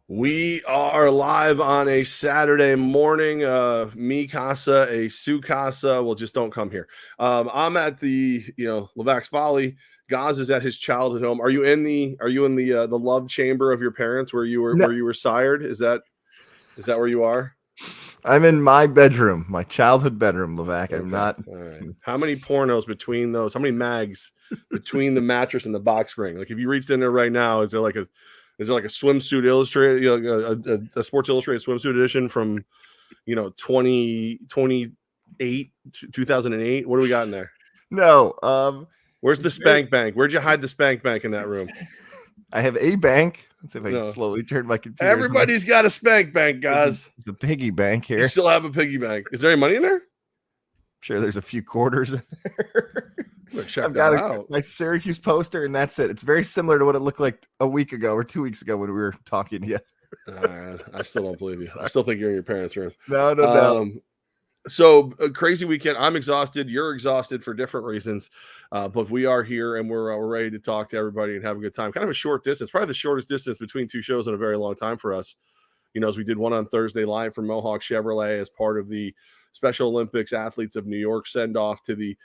We are live on a Saturday morning. Me casa, a su casa. Well, just don't come here. I'm at the Levack's Folly. Goz is at his childhood home. Are you in the love chamber of your parents where you were sired? Is that where you are? I'm in my bedroom, my childhood bedroom, Levack. Okay. I'm not. All right. How many pornos between those? How many mags between the mattress and the box spring? Like if you reached in there right now, is there like a swimsuit illustrated, a Sports Illustrated swimsuit edition from 2008, 2008? What do we got in there? No. Where's the spank bank? Where'd you hide the spank bank in that room? I have a bank. Let's see if I can slowly turn my computer. Everybody's got a spank bank, guys. It's a piggy bank here. You still have a piggy bank. Is there any money in there? Sure, there's a few quarters in there. I've got my Syracuse poster, and that's it. It's very similar to what it looked like a week ago or 2 weeks ago when we were talking together. I still don't believe you. I still think you're in your parents' room. No. So a crazy weekend. I'm exhausted. You're exhausted for different reasons, but we are here and we're ready to talk to everybody and have a good time. Kind of a short distance, probably the shortest distance between two shows in a very long time for us. As we did one on Thursday live from Mohawk Chevrolet as part of the Special Olympics Athletes of New York send off to the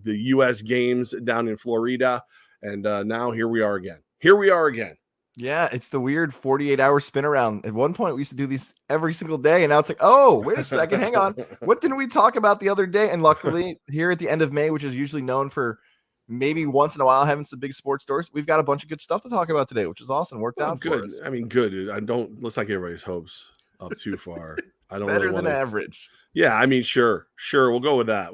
U.S. Games down in Florida, and now here we are again. Yeah, it's the weird 48-hour spin around. At one point, we used to do these every single day, and now it's like, oh, wait a second, hang on. What didn't we talk about the other day? And luckily, here at the end of May, which is usually known for maybe once in a while having some big sports stories, we've got a bunch of good stuff to talk about today, which is awesome. Worked out good. For us. I mean, good. Let's not get everybody's hopes up too far. I don't better than average. Yeah, I mean, sure. We'll go with that.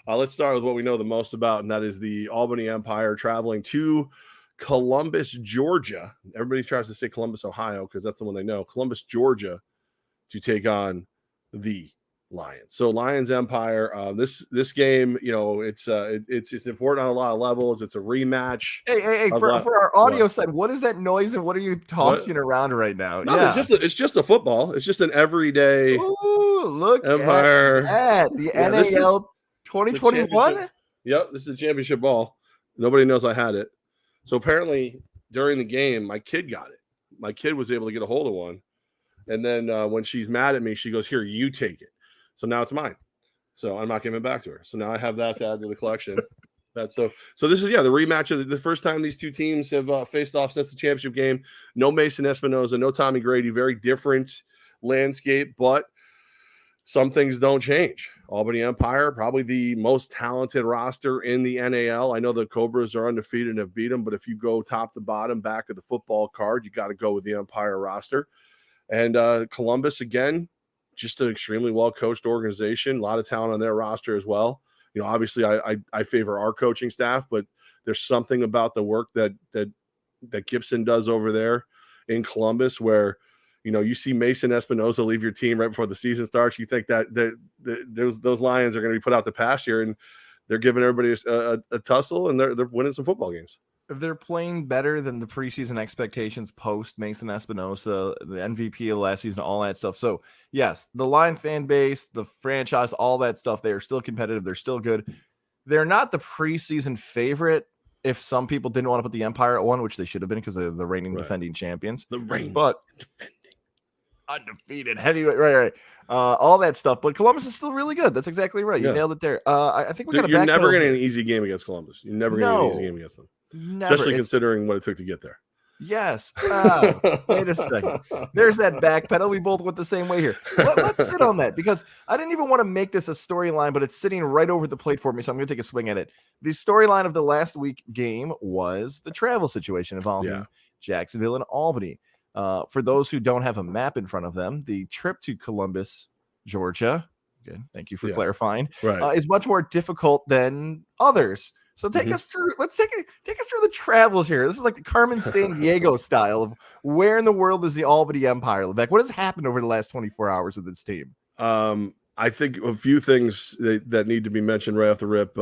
Let's start with what we know the most about, and that is the Albany Empire traveling to Columbus, Georgia. Everybody tries to say Columbus, Ohio, because that's the one they know. Columbus, Georgia, to take on the Lions. So Lions Empire. This game, it's important on a lot of levels. It's a rematch. Hey! For our audio side, what is that noise and what are you tossing around right now? No, it's just a football. It's just an everyday. Ooh, look Empire. at the NAL 2021. Yep, this is a championship ball. Nobody knows I had it. So apparently during the game, my kid got it. My kid was able to get a hold of one. And then when she's mad at me, she goes, "Here, you take it." So now it's mine. So I'm not giving it back to her. So now I have that to add to the collection. So this is the rematch of the first time these two teams have faced off since the championship game. No Mason Espinosa, no Tommy Grady. Very different landscape, but some things don't change. Albany Empire, probably the most talented roster in the NAL. I know the Cobras are undefeated and have beat them, but if you go top to bottom, back of the football card, you got to go with the Empire roster. And Columbus, again, just an extremely well-coached organization. A lot of talent on their roster as well. Obviously, I favor our coaching staff, but there's something about the work that Gibson does over there in Columbus where you see Mason Espinosa leave your team right before the season starts. You think that those Lions are going to be put out to pasture, and they're giving everybody a tussle, and they're winning some football games. They're playing better than the preseason expectations post Mason Espinosa, the MVP of last season, all that stuff. So yes, the Lion fan base, the franchise, all that stuff, they are still competitive. They're still good. They're not the preseason favorite. If some people didn't want to put the Empire at 1, which they should have been because they're the reigning defending champions. Undefeated heavyweight, right. All that stuff, but Columbus is still really good. That's exactly right. You nailed it there. I think you're never getting an easy game against Columbus. You're never getting an easy game against them, especially considering what it took to get there. Yes. Wait a second. There's that back pedal. We both went the same way here. Let's sit on that because I didn't even want to make this a storyline, but it's sitting right over the plate for me, so I'm going to take a swing at it. The storyline of the last week game was the travel situation involving Jacksonville and Albany. For those who don't have a map in front of them, the trip to Columbus, Georgia, good, thank you for clarifying, is much more difficult than others. So take us through. Let's take us through the travels here. This is like the Carmen Sandiego style of where in the world is the Albany Empire, Levack? What has happened over the last 24 hours with this team? I think a few things that need to be mentioned right off the rip.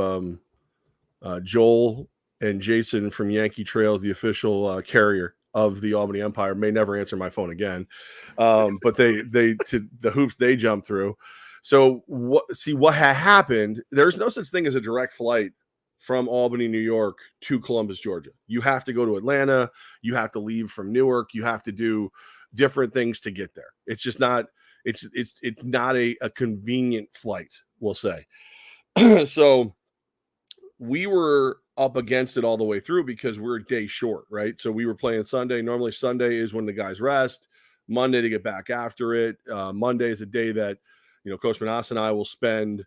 Joel and Jason from Yankee Trails, the official carrier of the Albany Empire, may never answer my phone again. But they to the hoops they jump through. So what had happened, there's no such thing as a direct flight from Albany, New York to Columbus, Georgia. You have to go to Atlanta. You have to leave from Newark. You have to do different things to get there. It's just not, it's not a convenient flight, we'll say. So we were up against it all the way through because we're a day short, right? So we were playing Sunday. Normally Sunday is when the guys rest, Monday to get back after it. Monday is a day that, Coach Manas and I will spend,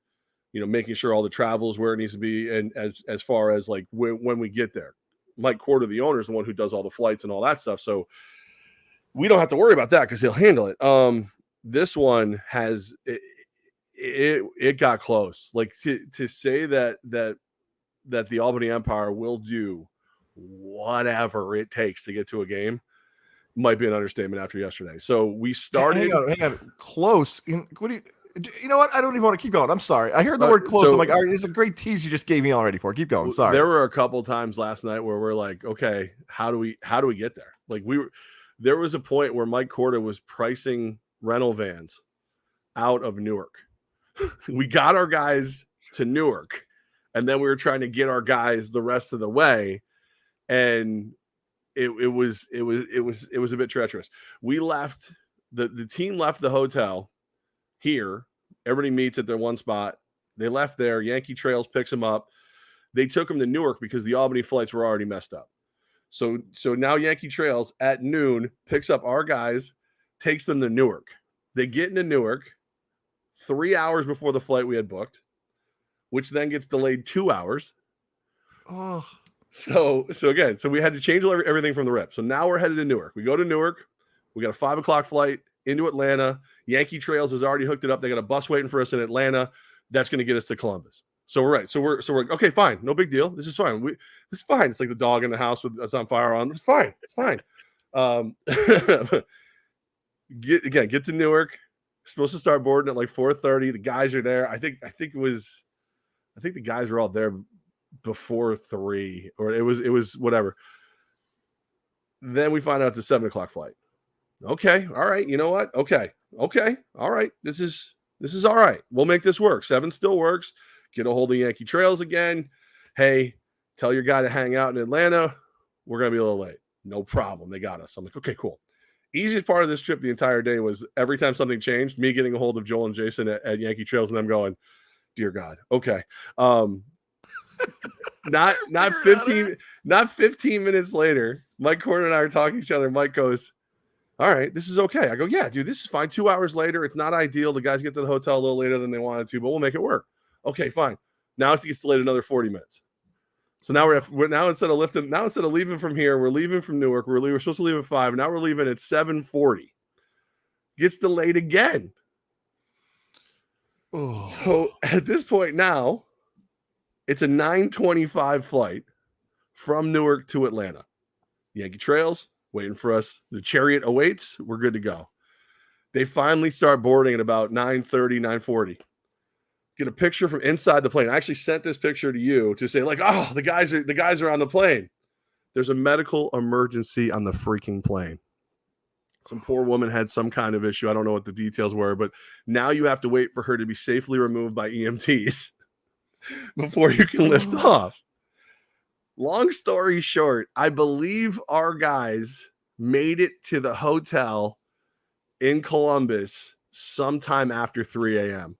making sure all the travel is where it needs to be. And as far as like when we get there, Mike Corder, the owner, is the one who does all the flights and all that stuff. So we don't have to worry about that because he'll handle it. This one has, it got close. Like to say that the Albany Empire will do whatever it takes to get to a game might be an understatement after yesterday. So we started. Hang on. Close. What do you know what? I don't even want to keep going. I'm sorry. I heard the word close. I'm like, all right, it's a great tease you just gave me already for. Keep going. Sorry. There were a couple times last night where we're like, okay, how do we get there? Like there was a point where Mike Corda was pricing rental vans out of Newark. We got our guys to Newark, and then we were trying to get our guys the rest of the way, and it was a bit treacherous. We left the team left the hotel here. Everybody meets at their one spot. They left there. Yankee Trails picks them up. They took them to Newark because the Albany flights were already messed up. So now Yankee Trails at noon picks up our guys, takes them to Newark. They get into Newark 3 hours before the flight we had booked, which then gets delayed 2 hours. Oh, so we had to change everything from the rip. So now we're headed to Newark. We go to Newark. We got a 5 o'clock flight into Atlanta. Yankee Trails has already hooked it up. They got a bus waiting for us in Atlanta. That's going to get us to Columbus. So we're right. So we're okay. Fine, no big deal. This is fine. This is fine. It's like the dog in the house with us on fire on. It's fine. It's fine. Get to Newark. Supposed to start boarding at like 4:30. The guys are there. I think the guys were all there before 3, or it was whatever. Then we find out it's a 7 o'clock flight. Okay, all right. You know what? Okay, all right. This is all right. We'll make this work. 7 still works. Get a hold of Yankee Trails again. Hey, tell your guy to hang out in Atlanta. We're gonna be a little late. No problem. They got us. I'm like, okay, cool. Easiest part of this trip the entire day was every time something changed, me getting a hold of Joel and Jason at Yankee Trails and them going, dear God, okay. Not 15 minutes later, Mike Corder and I are talking to each other. Mike goes, all right, this is okay. I go, yeah, dude, this is fine. 2 hours later, it's not ideal. The guys get to the hotel a little later than they wanted to, but we'll make it work. Okay, fine. Now it gets delayed another 40 minutes. So now we're instead of leaving from here, we're leaving from Newark. We're supposed to leave at 5. Now we're leaving at 7:40. Gets delayed again. Oh. So at this point now, it's a 9:25 flight from Newark to Atlanta. Yankee Trails waiting for us. The chariot awaits. We're good to go. They finally start boarding at about 9:30, 9:40. Get a picture from inside the plane. I actually sent this picture to you to say, like, oh, the guys are on the plane. There's a medical emergency on the freaking plane. Some poor woman had some kind of issue. I don't know what the details were, but now you have to wait for her to be safely removed by EMTs before you can lift off. Long story short, I believe our guys made it to the hotel in Columbus sometime after 3 a.m.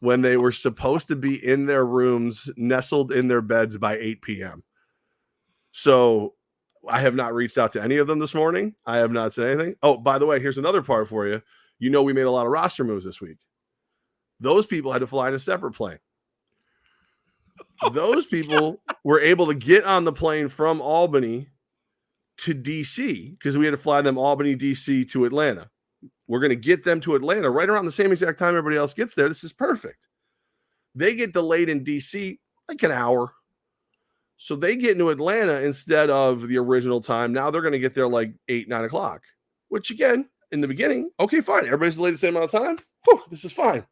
when they were supposed to be in their rooms, nestled in their beds by 8 p.m. So I have not reached out to any of them this morning. I have not said anything. Oh, by the way, here's another part for you. You know, we made a lot of roster moves this week. Those people had to fly in a separate plane. Those people were able to get on the plane from Albany to DC because we had to fly them Albany, DC to Atlanta. We're going to get them to Atlanta right around the same exact time everybody else gets there. This is perfect. They get delayed in DC like an hour. So they get into Atlanta instead of the original time. Now they're going to get there like 8, 9 o'clock, which again, in the beginning, okay, fine. Everybody's delayed the same amount of time. Whew, this is fine.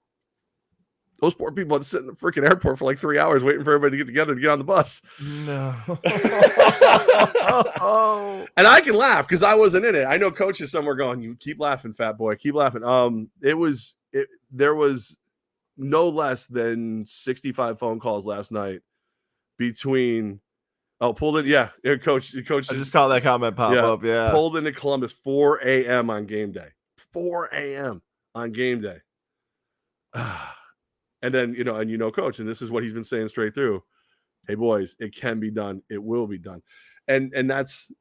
Those poor people had to sit in the freaking airport for like 3 hours waiting for everybody to get together to get on the bus. No. And I can laugh because I wasn't in it. I know Coach is somewhere going, you keep laughing, fat boy. Keep laughing. There was no less than 65 phone calls last night between pulled it. Yeah, coach. I just saw that comment pop up. Yeah. Pulled into Columbus 4 a.m. on game day. 4 a.m. on game day. And then, coach, and this is what he's been saying straight through. Hey, boys, it can be done. It will be done. And that's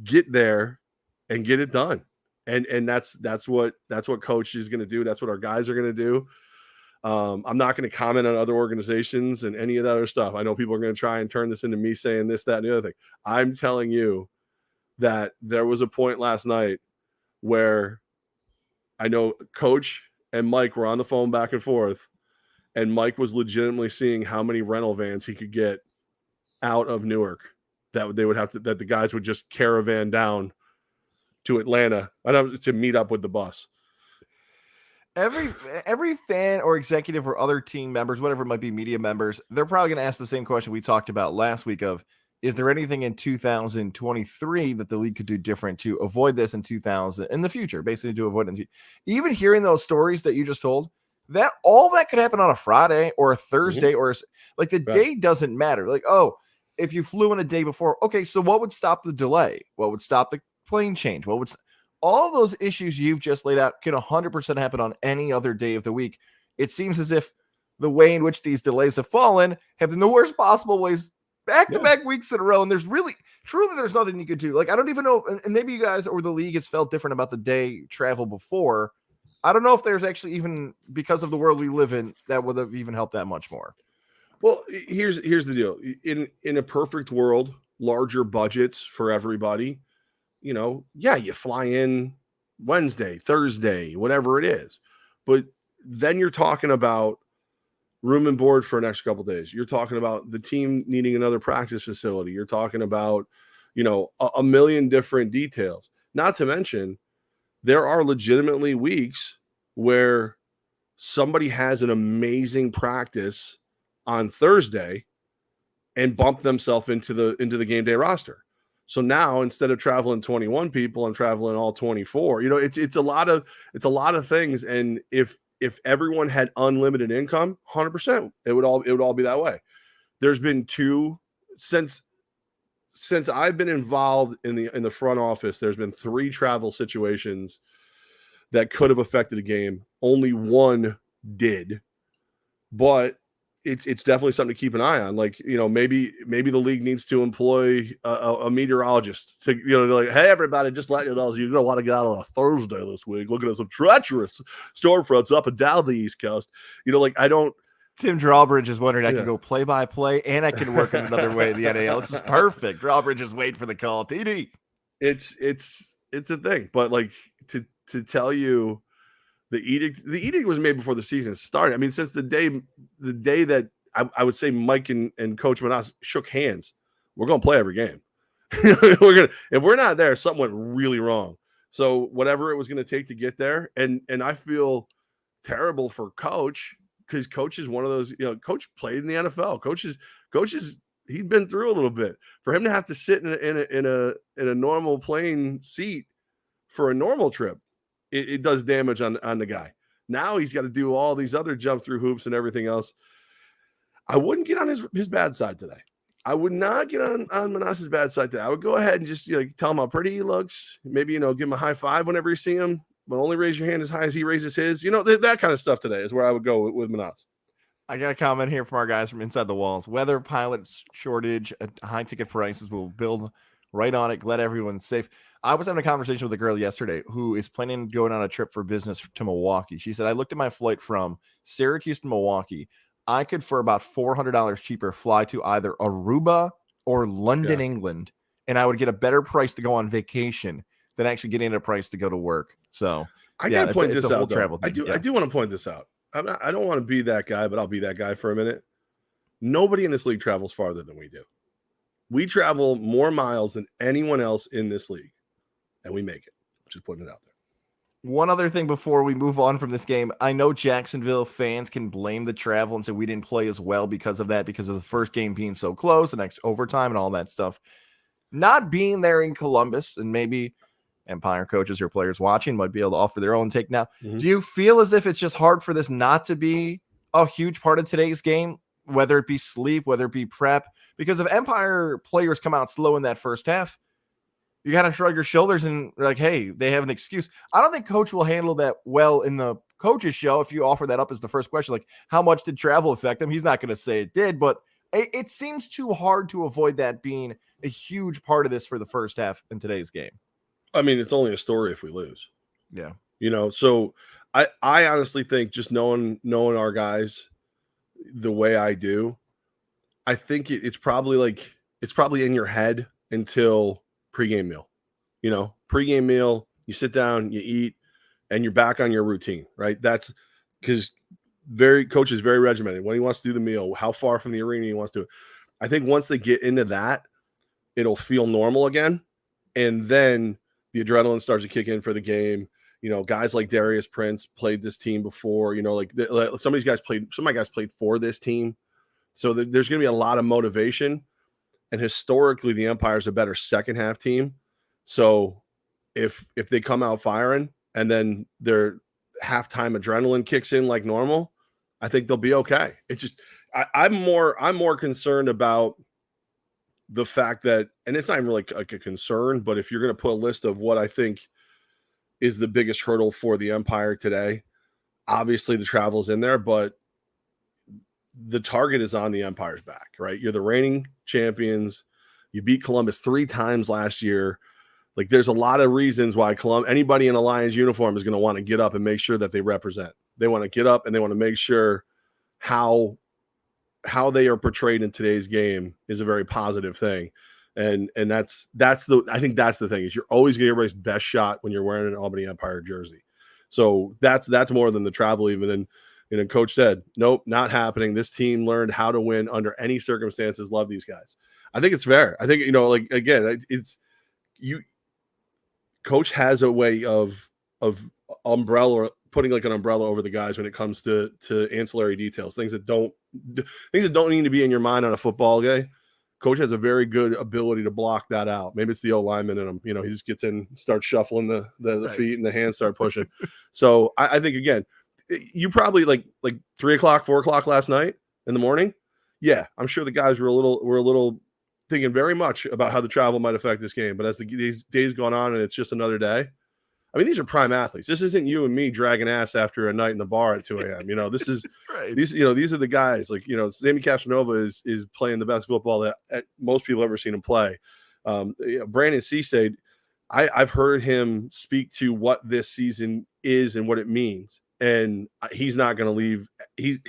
get there and get it done. And that's what coach is going to do. That's what our guys are going to do. I'm not going to comment on other organizations and any of that other stuff. I know people are going to try and turn this into me saying this, that, and the other thing. I'm telling you that there was a point last night where I know coach and Mike were on the phone back and forth, and Mike was legitimately seeing how many rental vans he could get out of Newark that the guys would just caravan down to Atlanta to meet up with the bus. Every fan or executive or other team members, whatever it might be, media members, they're probably going to ask the same question we talked about last week of, is there anything in 2023 that the league could do different to avoid this in the future, basically to avoid it. Even hearing those stories that you just told, that all that could happen on a Friday or a Thursday or like the day doesn't matter. Like, oh, if you flew in a day before, okay, so what would stop the delay? What would stop the plane change? All those issues you've just laid out can 100% happen on any other day of the week. It seems as if the way in which these delays have fallen have been the worst possible ways back-to-back weeks in a row. And there's truly nothing you could do. Like, I don't even know, and maybe you guys or the league has felt different about the day travel before. I don't know if there's actually, even because of the world we live in, that would have even helped that much more. Well, here's the deal. In a perfect world, larger budgets for everybody, you fly in Wednesday, Thursday, whatever it is. But then you're talking about room and board for an extra couple of days. You're talking about the team needing another practice facility. You're talking about, a million different details. Not to mention, there are legitimately weeks where somebody has an amazing practice on Thursday and bump themselves into the game day roster. So now instead of traveling 21 people, I'm traveling all 24. It's a lot of things. And if everyone had unlimited income, 100%, it would all be that way. There's been two since I've been involved in the front office. There's been 3 travel situations that could have affected the game. Only one did, but it's definitely something to keep an eye on. Like, maybe the league needs to employ a meteorologist to, like, hey, everybody, just let you know, want to get out on a Thursday this week, looking at some treacherous storm fronts up and down the East Coast. Tim Drawbridge is wondering, I can go play-by-play and I can work in another way in the NAL. This is perfect. Drawbridge is waiting for the call. TD. It's a thing, but like to tell you, the edict was made before the season started. I mean, since the day that I would say Mike and Coach Manas shook hands, we're going to play every game. If we're not there, something went really wrong. So whatever it was going to take to get there, and I feel terrible for Coach, because Coach is one of those. Coach played in the NFL. Coaches. He'd been through a little bit. For him to have to sit in a normal plane seat for a normal trip, it does damage on the guy. Now he's got to do all these other jump through hoops and everything else. I wouldn't get on his bad side today. I would not get on Manas's bad side today. I would go ahead and just tell him how pretty he looks. Maybe, give him a high five whenever you see him, but only raise your hand as high as he raises his. That kind of stuff today is where I would go with Manas. I got a comment here from our guys from inside the walls. Weather, pilots shortage, high ticket prices will build right on it. Glad everyone's safe. I was having a conversation with a girl yesterday who is planning on going on a trip for business to Milwaukee. She said, I looked at my flight from Syracuse to Milwaukee. I could, for about $400 cheaper, fly to either Aruba or London, England, and I would get a better price to go on vacation than actually getting a price to go to work. So I gotta point this out. I do want to point this out. I don't want to be that guy, but I'll be that guy for a minute. Nobody in this league travels farther than we do. We travel more miles than anyone else in this league, and we make it. Just putting it out there. One other thing before we move on from this game, I know Jacksonville fans can blame the travel and say we didn't play as well because of that, because of the first game being so close, the next overtime and all that stuff. Not being there in Columbus, and maybe Empire coaches or players watching might be able to offer their own take now. Mm-hmm. Do you feel as if it's just hard for this not to be a huge part of today's game? whether it be sleep, whether it be prep, because if Empire players come out slow in that first half, you got to shrug your shoulders and like, hey, they have an excuse. I don't think coach will handle that well in the coach's show. If you offer that up as the first question, like how much did travel affect him? He's not going to say it did, but it seems too hard to avoid that being a huge part of this for the first half in today's game. I mean, it's only a story if we lose. Yeah. So I honestly think just knowing our guys the way I do, I think it's probably in your head until pregame meal. Pregame meal, you sit down, you eat, and you're back on your routine, right? That's because coach is very regimented when he wants to do the meal, how far from the arena he wants to. I think once they get into that, it'll feel normal again. And then the adrenaline starts to kick in for the game. Guys like Darius Prince played this team before, some of my guys played for this team. So there's going to be a lot of motivation. And historically, the Empire's a better second half team. So if they come out firing and then their halftime adrenaline kicks in like normal, I think they'll be okay. It's just I'm more concerned about the fact that, and it's not even really like a concern, but if you're going to put a list of what I think is the biggest hurdle for the Empire today, obviously the travel's in there, but the target is on the Empire's back, right? You're the reigning champions. You beat Columbus 3 times last year. Like there's a lot of reasons why anybody in a Lions uniform is going to want to get up and make sure that they represent. They want to get up and they want to make sure how they are portrayed in today's game is a very positive thing. And I think that's the thing is you're always getting everybody's best shot when you're wearing an Albany Empire jersey. So that's more than the travel even. And coach said, nope, not happening. This team learned how to win under any circumstances. Love these guys. I think it's fair. I think, again, it's you. Coach has a way of putting like an umbrella over the guys when it comes to ancillary details, things that don't need to be in your mind on a football game. Coach has a very good ability to block that out. Maybe it's the O-lineman in him. He just gets in, starts shuffling the feet and the hands start pushing. So I think, again, you probably like 3 o'clock, 4 o'clock last night in the morning. Yeah, I'm sure the guys were a little thinking very much about how the travel might affect this game. But as the days gone on and it's just another day, I mean, these are prime athletes. This isn't you and me dragging ass after a night in the bar at 2 a.m. This is right. These are the guys like, Sammy Casanova is playing the best football that most people have ever seen him play. Brandon Cisse, I've heard him speak to what this season is and what it means. And he's not going to leave. He's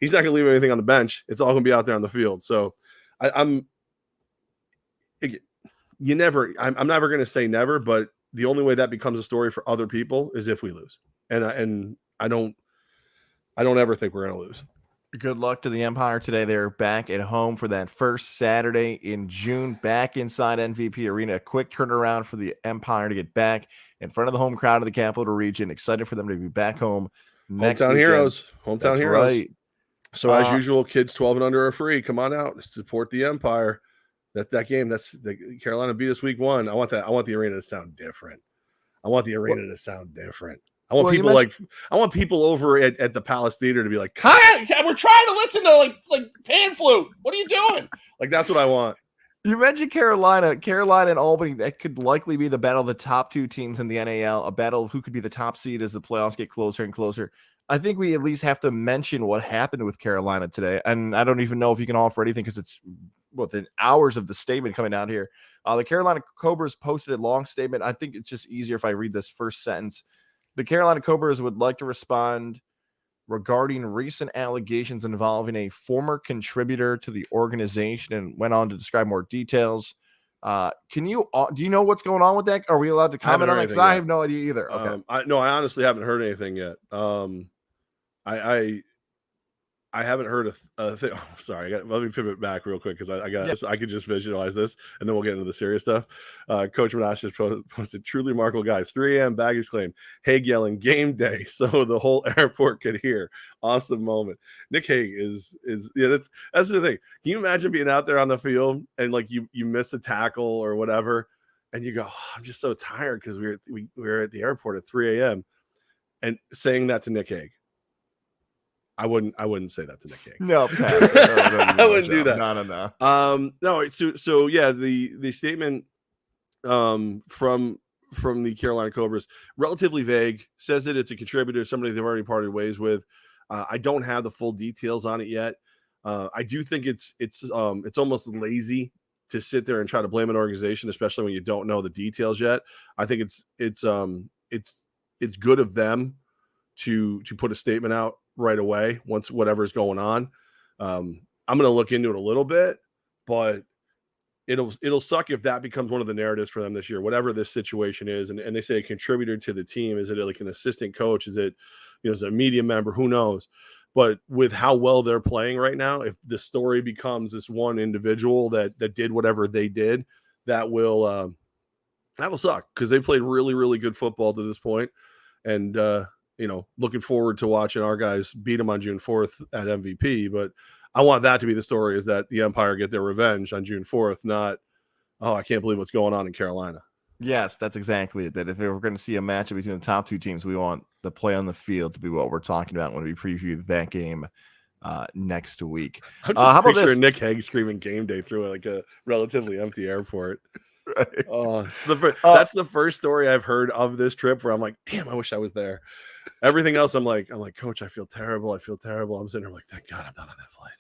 not going to leave anything on the bench. It's all going to be out there on the field. So I'm never going to say never, but the only way that becomes a story for other people is if we lose. And I don't ever think we're going to lose. Good luck to the Empire today. They're back at home for that first Saturday in June, back inside MVP Arena. A quick turnaround for the Empire to get back in front of the home crowd of the Capital Region. Excited for them to be back home next Hometown weekend. Heroes. Hometown Heroes. Right. So as usual, kids 12 and under are free. Come on out, support the Empire. That game, that's the Carolina beat us week 1. I want the arena to sound different. I want I want people over at the Palace Theater to be like, we're trying to listen to like pan flute. What are you doing? Like, that's what I want. You mentioned Carolina and Albany. That could likely be the battle of the top 2 teams in the NAL, a battle of who could be the top seed as the playoffs get closer and closer. I think we at least have to mention what happened with Carolina today. And I don't even know if you can offer anything because it's within hours of the statement coming out here. The Carolina Cobras posted a long statement. I think it's just easier if I read this first sentence. The Carolina Cobras would like to respond regarding recent allegations involving a former contributor to the organization, and went on to describe more details. Do you know what's going on with that? Are we allowed to comment on that? Because I have no idea either. Okay. I honestly haven't heard anything yet. I haven't heard a thing. Oh, sorry. Let me pivot back real quick because I could just visualize this and then we'll get into the serious stuff. Coach Menash just posted truly remarkable guys. 3 a.m. baggage claim. Haig yelling game day so the whole airport could hear. Awesome moment. Nick Haig is that's the thing. Can you imagine being out there on the field and like you miss a tackle or whatever and you go, oh, I'm just so tired because we were at the airport at 3 a.m. and saying that to Nick Haig. I wouldn't say that to Nick King. No, I wouldn't do that. No. No. So yeah, the statement from the Carolina Cobras, relatively vague, says that it's a contributor, somebody they've already parted ways with. I don't have the full details on it yet. I do think it's almost lazy to sit there and try to blame an organization, especially when you don't know the details yet. I think it's good of them to put a statement out right away once whatever's going on. I'm going to look into it a little bit, but it'll suck if that becomes one of the narratives for them this year, whatever this situation is. And they say a contributor to the team. Is it like an assistant coach? Is it, is it a media member? Who knows? But with how well they're playing right now, if the story becomes this one individual that did whatever they did, that'll suck, because they played really, really good football to this point. And, looking forward to watching our guys beat them on June 4th at MVP. But I want that to be the story, is that the Empire get their revenge on June 4th, not, oh, I can't believe what's going on in Carolina. Yes, that's exactly it. That if we're going to see a matchup between the top two teams, we want the play on the field to be what we're talking about when we preview that game next week. I'm just how about this? Nick Hague screaming game day through like a relatively empty airport. Right. That's the first story I've heard of this trip where I'm like, damn, I wish I was there. Everything else, I'm like, Coach, I feel terrible. I'm sitting there like, thank God I'm not on that flight.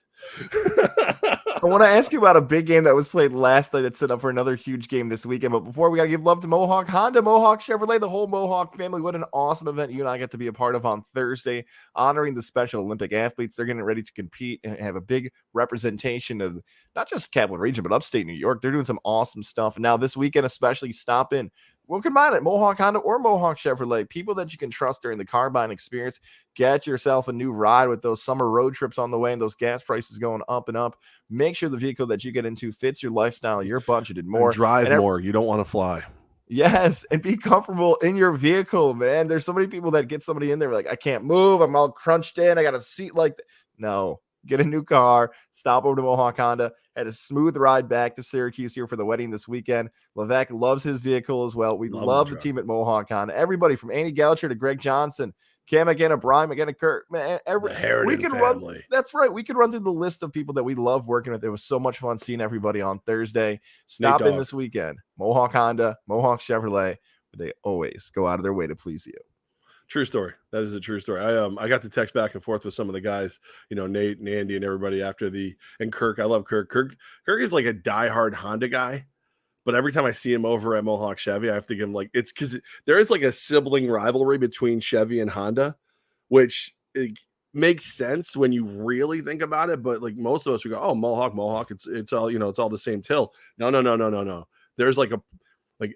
I want to ask you about a big game that was played last night that's set up for another huge game this weekend. But before, we got to give love to Mohawk Honda, Mohawk Chevrolet, the whole Mohawk family. What an awesome event you and I get to be a part of on Thursday, honoring the Special Olympic athletes. They're getting ready to compete and have a big representation of not just Capital Region, but upstate New York. They're doing some awesome stuff. And now this weekend, especially, stop in. Well, combine it, Mohawk Honda or Mohawk Chevrolet, people that you can trust during the car buying experience. Get yourself a new ride with those summer road trips on the way and those gas prices going up and up. Make sure the vehicle that you get into fits your lifestyle, your budget, and more. And drive more. You don't want to fly. Yes, and be comfortable in your vehicle, man. There's so many people that get somebody in there like, I can't move. I'm all crunched in. I got a seat like that. No. Get a new car, stop over to Mohawk Honda, had a smooth ride back to Syracuse here for the wedding this weekend. Levack loves his vehicle as well. We love the team at Mohawk Honda. Everybody from Andy Goucher to Greg Johnson, Cam McGinna, Brian McGinna, Kurt, man, we can family. Run. That's right. We could run through the list of people that we love working with. It was so much fun seeing everybody on Thursday. Stop in this weekend. Mohawk Honda, Mohawk Chevrolet. They always go out of their way to please you. True story. That is a true story. I got to text back and forth with some of the guys, Nate and Andy and everybody and Kirk. I love Kirk. Kirk is like a diehard Honda guy, but every time I see him over at Mohawk Chevy, I have to give him like, it's because there is like a sibling rivalry between Chevy and Honda, which makes sense when you really think about it. But like most of us, we go, oh, Mohawk. It's all, it's all the same till. No. There's like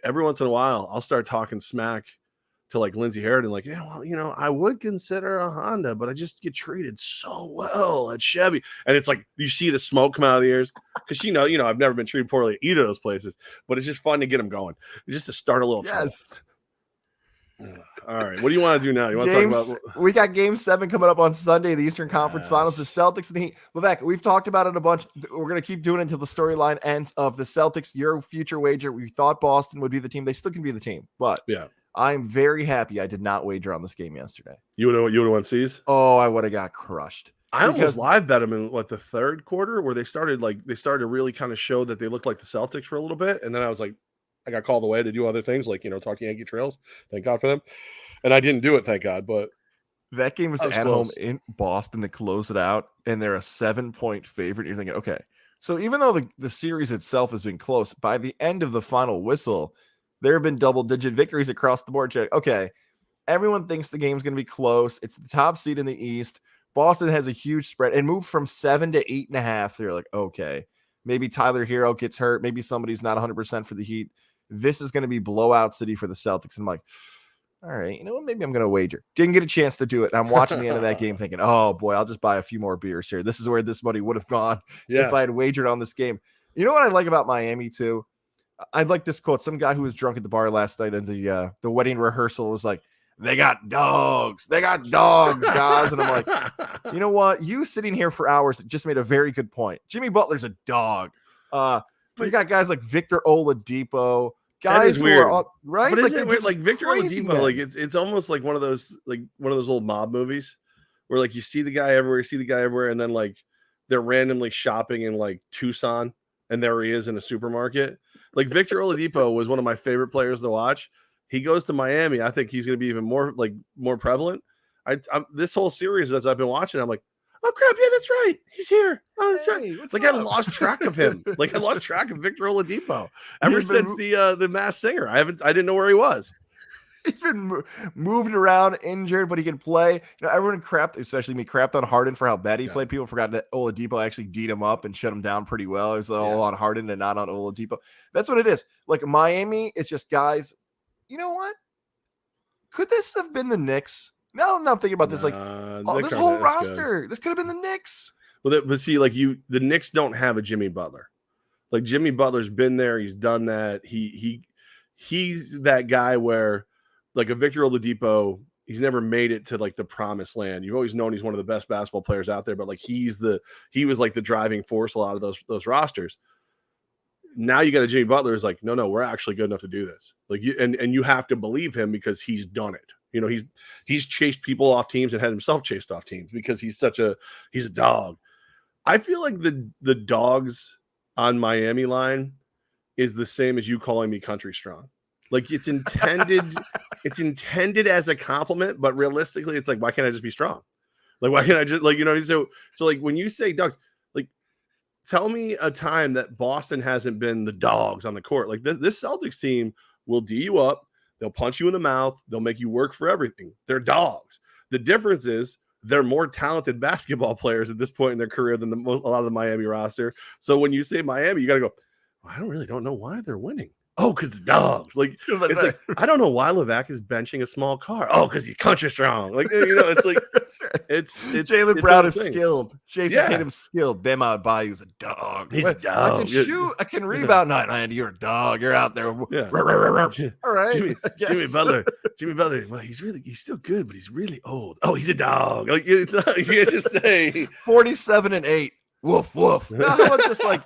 every once in a while, I'll start talking smack to like Lindsey Harrod and like, yeah, well, I would consider a Honda, but I just get treated so well at Chevy. And it's like, you see the smoke come out of the ears because, I've never been treated poorly at either of those places, but it's just fun to get them going, just to start a little trouble. All right. What do you want to do now? You want to talk about? We got Game 7 coming up on Sunday, the Eastern Conference Finals, the Celtics and the Heat. Levack, we've talked about it a bunch. We're going to keep doing it until the storyline ends of the Celtics. Your future wager, we thought Boston would be the team. They still can be the team, but yeah. I'm very happy I did not wager on this game yesterday. You would have won C's? Oh, I would have got crushed. I almost live bet them in the third quarter where they started to really kind of show that they looked like the Celtics for a little bit. And then I was like, I got called away to do other things like, talk to Yankee Trails. Thank God for them. And I didn't do it, thank God. But that game was at home in Boston to close it out. And they're a 7-point favorite. You're thinking, okay. So even though the series itself has been close, by the end of the final whistle, there have been double-digit victories across the board. Okay, everyone thinks the game's going to be close. It's the top seed in the East. Boston has a huge spread and moved from 7 to 8.5. They're like, okay, maybe Tyler Hero gets hurt. Maybe somebody's not 100% for the Heat. This is going to be blowout city for the Celtics. And I'm like, all right, you know what? Maybe I'm going to wager. Didn't get a chance to do it. And I'm watching the end of that game thinking, oh, boy, I'll just buy a few more beers here. This is where this money would have gone if I had wagered on this game. You know what I like about Miami, too? I'd like this quote. Some guy who was drunk at the bar last night in the wedding rehearsal was like, they got dogs, guys. And I'm like, you know what? You sitting here for hours just made a very good point. Jimmy Butler's a dog. But you got guys like Victor Oladipo, guys who weird. Are right. But like, isn't it weird? Like Victor Oladipo, like it's almost like one of those old mob movies where like you see the guy everywhere, and then like they're randomly shopping in like Tucson, and there he is in a supermarket. Like Victor Oladipo was one of my favorite players to watch. He goes to Miami. I think he's going to be even more prevalent. I'm this whole series as I've been watching, I'm like, oh crap, yeah, that's right. He's here. Oh, that's right. Like I lost track of him. Like I lost track of Victor Oladipo ever since the Masked Singer. I didn't know where he was. He's been moved around, injured, but he can play. Everyone crapped, especially me, crapped on Harden for how bad he played. People forgot that Oladipo actually D'd him up and shut him down pretty well. It was all on Harden and not on Oladipo. That's what it is. Like Miami, it's just guys. You know what? Could this have been the Knicks? Now I'm thinking about this. Like, this whole roster, this could have been the Knicks. Well, but see, like the Knicks don't have a Jimmy Butler. Like Jimmy Butler's been there. He's done that. He's that guy where, like a Victor Oladipo, he's never made it to like the promised land. You've always known he's one of the best basketball players out there, but like he was like the driving force a lot of those rosters. Now you got a Jimmy Butler is like, no, we're actually good enough to do this. Like you and you have to believe him because he's done it. You know, he's chased people off teams and had himself chased off teams because he's a dog. I feel like the dogs on Miami line is the same as you calling me country strong. Like it's intended as a compliment, but realistically, it's like, why can't I just be strong? Like, why can't I just like, you know, so like when you say dogs, like tell me a time that Boston hasn't been the dogs on the court. Like this Celtics team will D you up, they'll punch you in the mouth, they'll make you work for everything. They're dogs. The difference is they're more talented basketball players at this point in their career than a lot of the Miami roster. So when you say Miami, you got to go, well, I don't know why they're winning. Oh, because the dogs. Like it's like I don't know why Levack is benching a small car. Oh, because he's country strong. Like you know, it's like it's Jaylen Brown is skilled. Jason Tatum's skilled. Bama Bayou's a dog. He's a dog. I can shoot. I can rebound. No, Andy, you're a dog. You're out there. Yeah. All right, Jimmy Butler. Well, he's still good, but he's really old. Oh, he's a dog. Like it's not, you can't just say 47-8. Woof woof. No, just like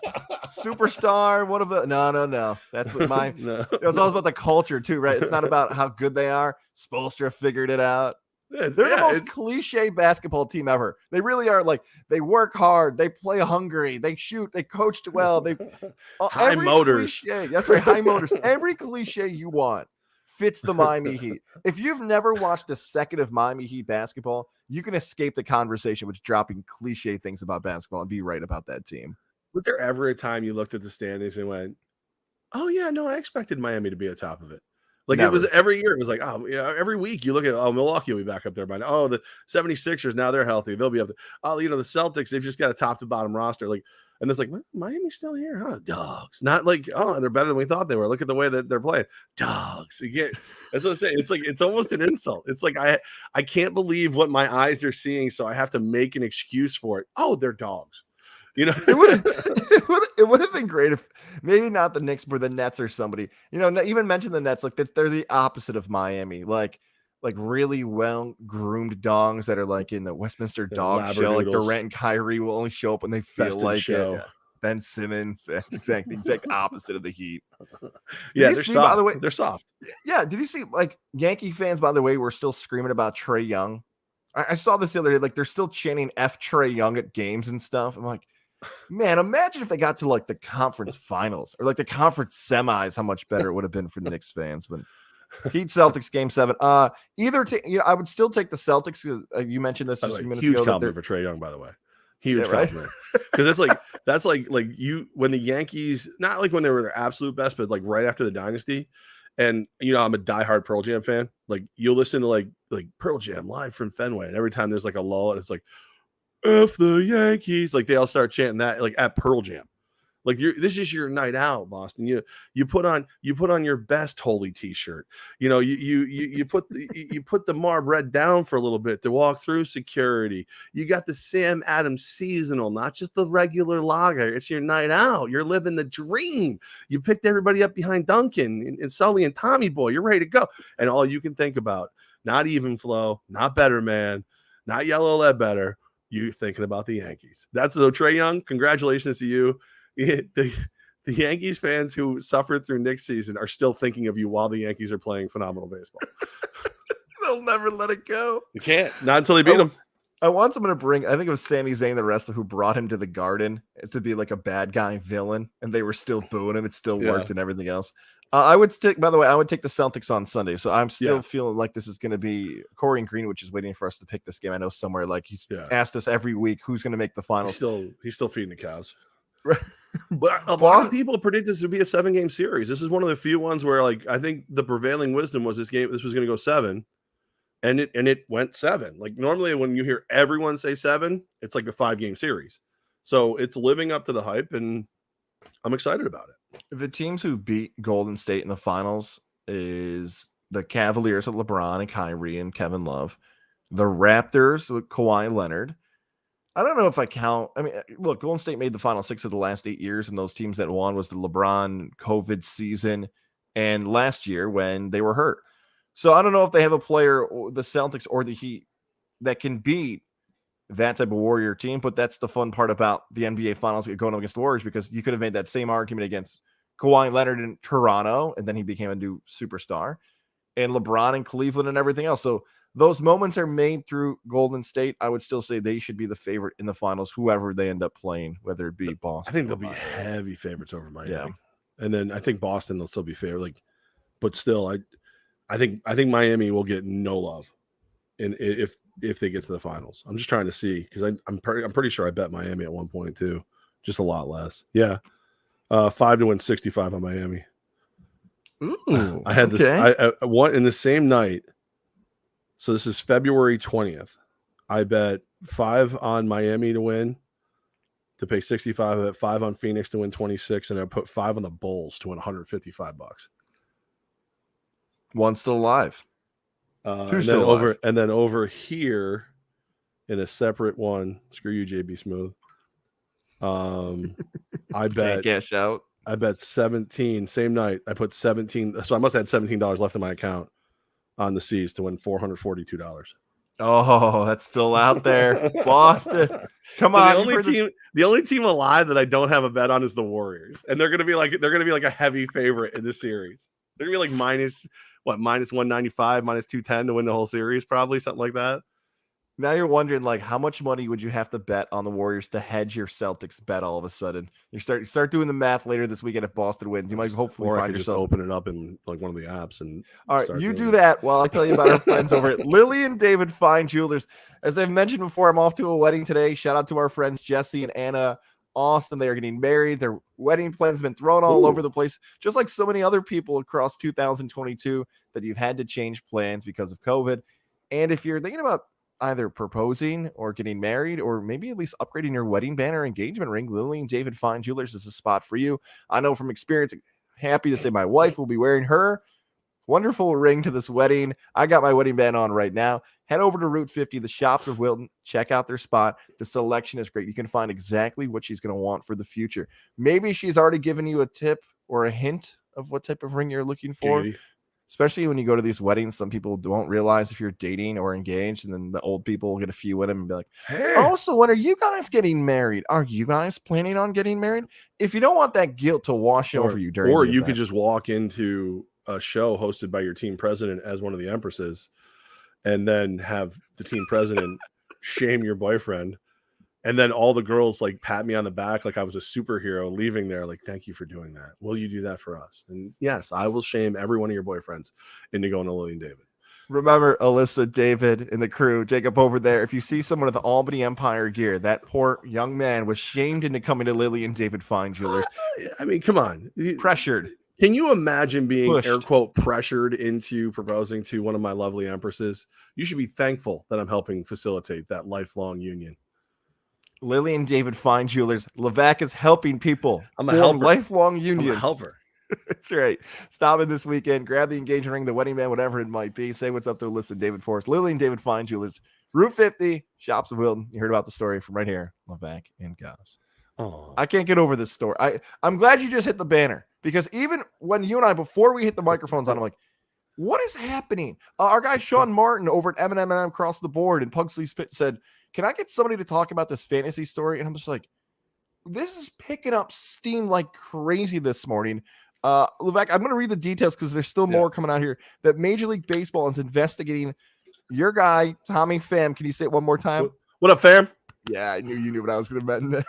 superstar. One of the no. That's what my. No. It's always about the culture too, right? It's not about how good they are. Spoelstra figured it out. They're the most cliche basketball team ever. They really are. Like they work hard. They play hungry. They shoot. They coached well. They high motors. Cliche, that's right. High motors. Every cliche you want fits the Miami Heat. If you've never watched a second of Miami Heat basketball, you can escape the conversation with dropping cliche things about basketball and be right about that team. Was there ever a time you looked at the standings and went, oh yeah, no, I expected Miami to be at top of it? Like Never. It was every year. It was like, oh, yeah, every week you look at, oh, Milwaukee will be back up there by now. Oh, the 76ers, now they're healthy. They'll be up there. Oh, you know, the Celtics, they've just got a top to bottom roster. Like, and it's like, Miami's still here, huh? Dogs. Not like, oh, they're better than we thought they were. Look at the way that they're playing. Dogs. You can't, that's what I'm saying. It's like, it's almost an insult. It's like, I can't believe what my eyes are seeing, so I have to make an excuse for it. Oh, they're dogs. You know, it would have been great if maybe not the Knicks, but the Nets or somebody, you know, even mention the Nets, like they're the opposite of Miami, like really well groomed dogs that are like in the Westminster Dog Show. Like Durant and Kyrie will only show up when they feel like it. Yeah. Ben Simmons, that's exactly the exact opposite of the Heat. Yeah, they're soft. By the way, they're soft. Yeah, did you see like Yankee fans, by the way, were still screaming about Trae Young? I saw this the other day, like they're still chanting F Trae Young at games and stuff. I'm like, man, imagine if they got to like the conference finals or like the conference semis, how much better it would have been for Knicks fans. But Heat Celtics game 7. Either you know, I would still take the Celtics. You mentioned this just a few minutes ago. Huge compliment for Trae Young, by the way. Huge compliment. Because that's like you when the Yankees, not like when they were their absolute best, but like right after the dynasty. And you know, I'm a diehard Pearl Jam fan. Like you'll listen to like Pearl Jam live from Fenway, and every time there's like a lull, and it's like F the Yankees, like they all start chanting that like at Pearl Jam. Like this is your night out, Boston. You put on your best holy t-shirt. You know, you put the Marb Red down for a little bit to walk through security. You got the Sam Adams seasonal, not just the regular lager. It's your night out. You're living the dream. You picked everybody up behind Duncan and Sully and Tommy Boy. You're ready to go. And all you can think about, not even flow, not better man, not yellow Ledbetter. You thinking about the Yankees. That's so Trae Young. Congratulations to you. The Yankees fans who suffered through Knicks season are still thinking of you while the Yankees are playing phenomenal baseball. They'll never let it go. You can't. Not until they beat them. I want someone to bring, I think it was Sami Zayn, the wrestler, who brought him to the Garden to be like a bad guy villain, and they were still booing him. It still worked and everything else. I would stick, by the way, I would take the Celtics on Sunday. So I'm still feeling like this is going to be Corey and Greenwich is waiting for us to pick this game. I know somewhere like he's asked us every week who's going to make the finals. He's still feeding the cows. But a lot of people predict this to be a 7-game series. This is one of the few ones where, like, I think the prevailing wisdom was this was going to go 7. And it went 7. Like, normally when you hear everyone say 7, it's like a 5-game series. So it's living up to the hype, and I'm excited about it. The teams who beat Golden State in the finals is the Cavaliers with LeBron and Kyrie and Kevin Love, the Raptors with Kawhi Leonard. I don't know if I count. I mean, look, Golden State made the final 6 of the last 8 years, and those teams that won was the LeBron COVID season and last year when they were hurt. So I don't know if they have a player, the Celtics or the Heat, that can beat that type of Warrior team, but that's the fun part about the NBA Finals going up against the Warriors, because you could have made that same argument against Kawhi Leonard in Toronto, and then he became a new superstar, and LeBron in Cleveland and everything else. So those moments are made through Golden State. I would still say they should be the favorite in the finals, whoever they end up playing, whether it be Boston. I think they'll be heavy favorites over Miami. Yeah. And then I think Boston, they'll still be favored. Like, but still, I think Miami will get no love, and if they get to the finals. I'm just trying to see, because I'm pretty sure I bet Miami at one point too, just a lot less. Yeah, 5 to win 65 on Miami. Ooh, I had this. I won in the same night. So this is February 20th. I bet 5 on Miami to win, to pay 65. I bet 5 on Phoenix to win 26, and I put 5 on the Bulls to win $155. One still alive. And then over here in a separate one, screw you, JB Smooth. I bet cash out. I bet 17 same night. I put 17. So I must have had $17 left in my account on the C's to win $442. Oh, that's still out there. Boston. Come on. The only team alive that I don't have a bet on is the Warriors. And they're gonna be like a heavy favorite in this series. They're gonna be like minus 195, minus 210 to win the whole series, probably something like that. Now you're wondering, like, how much money would you have to bet on the Warriors to hedge your Celtics bet all of a sudden? You start doing the math later this weekend if Boston wins. You might hopefully find yourself open it up in like one of the apps. And all right, you do that while I tell you about our friends over at Lily and David Fine Jewelers. As I've mentioned before, I'm off to a wedding today. Shout out to our friends Jesse and Anna Austin. They are getting married. Their wedding plans have been thrown all over the place, just like so many other people across 2022 that you've had to change plans because of COVID. And if you're thinking about either proposing or getting married, or maybe at least upgrading your wedding band or engagement ring, Lily and David Fine Jewelers is a spot for you. I know from experience, happy to say my wife will be wearing her wonderful ring to this wedding. I got my wedding band on right now. Head over to Route 50, the shops of Wilton. Check out their spot. The selection is great. You can find exactly what she's going to want for the future. Maybe she's already given you a tip or a hint of what type of ring you're looking for. Katie. Especially when you go to these weddings, some people don't realize if you're dating or engaged, and then the old people will get a few in them and be like, hey. Oh, so when are you guys getting married? Are you guys planning on getting married? If you don't want that guilt to wash over you during, or you could just walk into a show hosted by your team president as one of the empresses, and then have the team president shame your boyfriend. And then all the girls like pat me on the back like I was a superhero, leaving there like, thank you for doing that. Will you do that for us? And yes, I will shame every one of your boyfriends into going to Lily and David. Remember Alyssa, David, and the crew, Jacob over there. If you see someone with the Albany Empire gear, that poor young man was shamed into coming to Lily and David Fine Jewelers. I mean, come on. Pressured. Can you imagine being air quote pressured into proposing to one of my lovely empresses? You should be thankful that I'm helping facilitate that lifelong union. Lily and David Fine Jewelers. Levack is helping people. I'm a helper. Lifelong union. I'm a helper. That's right. Stop in this weekend. Grab the engagement ring, the wedding band, whatever it might be. Say what's up to Alyssa and David Forrest. Lily and David Fine Jewelers. Route 50, Shops of Wilton. You heard about the story from right here. Levack and Goz. Oh, I can't get over this story. I'm glad you just hit the banner, because even when you and I, before we hit the microphones on, I'm like, what is happening? Our guy Sean Martin over at M&M across the board in Pugsley said, can I get somebody to talk about this fantasy story? And I'm just like, this is picking up steam like crazy this morning. Levack, I'm going to read the details because there's still more coming out here. That Major League Baseball is investigating your guy, Tommy Pham. Can you say it one more time? What up, fam? Yeah, I knew you knew what I was going to mention there.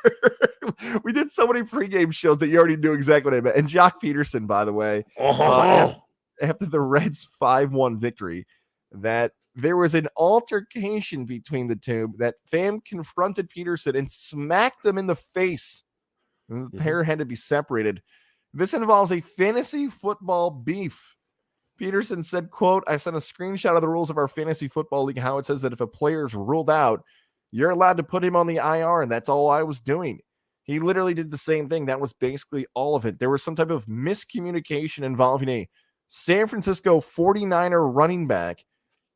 We did so many pregame shows that you already knew exactly what I meant. And Jock Peterson, by the way, after the Reds 5-1 victory, that there was an altercation between the two, that Pham confronted Peterson and smacked him in the face. And the pair had to be separated. This involves a fantasy football beef. Peterson said, quote, I sent a screenshot of the rules of our fantasy football league, how it says that if a player is ruled out, you're allowed to put him on the IR, and that's all I was doing. He literally did the same thing. That was basically all of it. There was some type of miscommunication involving a San Francisco 49er running back,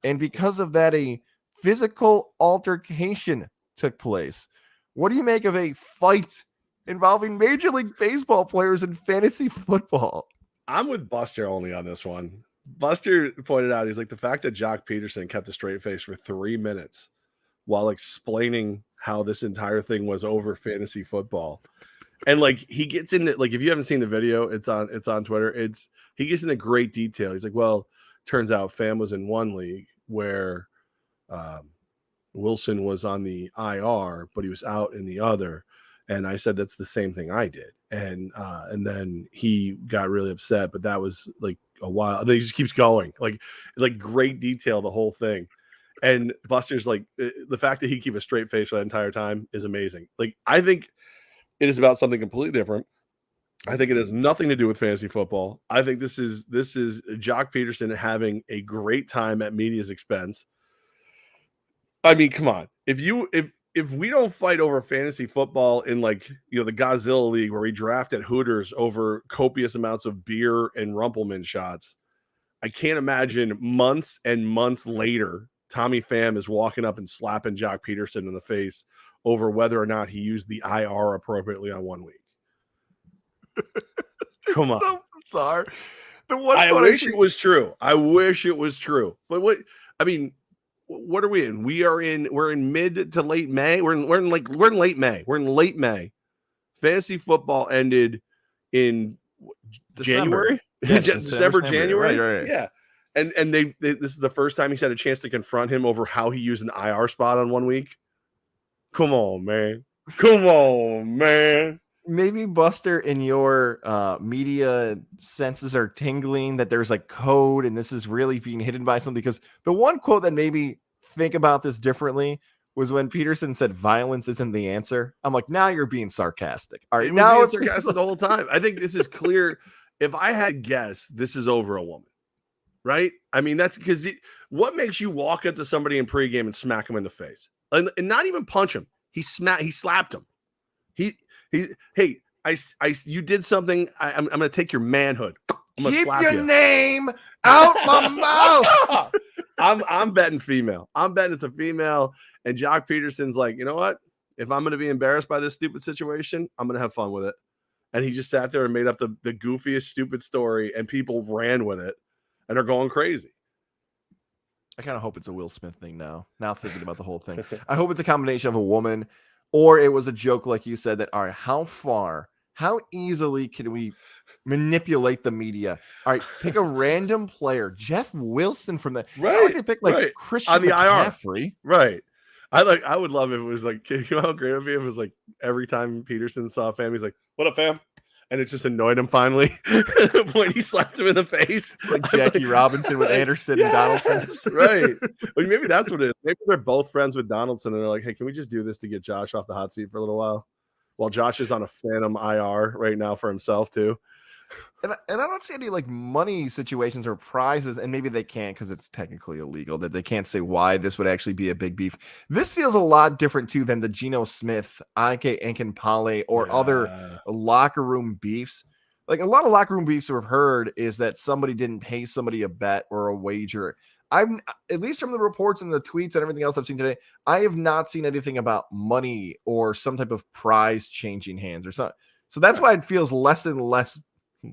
and because of that, a physical altercation took place. What do you make of a fight involving Major League Baseball players in fantasy football? I'm with Buster only on this one. Buster pointed out, he's like, the fact that Jock Peterson kept a straight face for 3 minutes while explaining how this entire thing was over fantasy football. And like, he gets into, like, if you haven't seen the video, it's on Twitter. He gets into great detail. He's like, well, turns out Pham was in one league where Wilson was on the IR, but he was out in the other. And I said, that's the same thing I did. And then he got really upset, but that was like a while. Then he just keeps going, like great detail, the whole thing. And Buster's like, the fact that he keep a straight face for that entire time is amazing. Like, I think it is about something completely different. I think it has nothing to do with fantasy football. I think this is Jock Peterson having a great time at media's expense. I mean, come on. If we don't fight over fantasy football in, like, you know, the Godzilla League where we draft at Hooters over copious amounts of beer and Rumpelman shots, I can't imagine months and months later Tommy Pham is walking up and slapping Jock Peterson in the face over whether or not he used the IR appropriately on 1 week. Come on. So bizarre. I wish it was true. I wish it was true. But what are we in? We're in mid to late May. We're in late May. We're in late May. Fantasy football ended in January. Yeah, December, January. Right. Yeah. And this is the first time he's had a chance to confront him over how he used an IR spot on 1 week. Come on, man. Maybe, Buster, in your media senses are tingling that there's like code and this is really being hidden by something, because the one quote that made me think about this differently was when Peterson said violence isn't the answer. I'm like, now you're being sarcastic. All right, now it's sarcastic the whole time. I think this is clear. If I had guessed, this is over a woman, right? I mean, that's because what makes you walk up to somebody in pregame and smack him in the face, and not even punch him? He slapped him. Hey, you did something. I'm going to take your manhood. I'm gonna keep slap your you. Name out my mouth. I'm betting female. I'm betting it's a female. And Jock Peterson's like, you know what? If I'm going to be embarrassed by this stupid situation, I'm going to have fun with it. And he just sat there and made up the goofiest, stupid story, and people ran with it and are going crazy. I kind of hope it's a Will Smith thing now. Now thinking about the whole thing, I hope it's a combination of a woman, or it was a joke, like you said, that, all right, how easily can we manipulate the media? All right, pick a random player, Jeff Wilson from the, right. It's not like they pick like Christian on the McCaffrey. IR. Right. I would love if it was like, you know how great it would be if it was like every time Peterson saw Pham, he's like, what up, Pham? And it just annoyed him finally when he slapped him in the face. Like Jackie Robinson with Anderson and Donaldson. Right. Well, maybe that's what it is. Maybe they're both friends with Donaldson and they're like, hey, can we just do this to get Josh off the hot seat for a little while? While Josh is on a phantom IR right now for himself too. And I don't see any like money situations or prizes, and maybe they can't because it's technically illegal, that they can't say why this would actually be a big beef. This feels a lot different too than the Geno Smith, Ike Ankenpale, or other locker room beefs. Like a lot of locker room beefs we've heard is that somebody didn't pay somebody a bet or a wager. I'm, at least from the reports and the tweets and everything else I've seen today, I have not seen anything about money or some type of prize changing hands or something. So that's why it feels less and less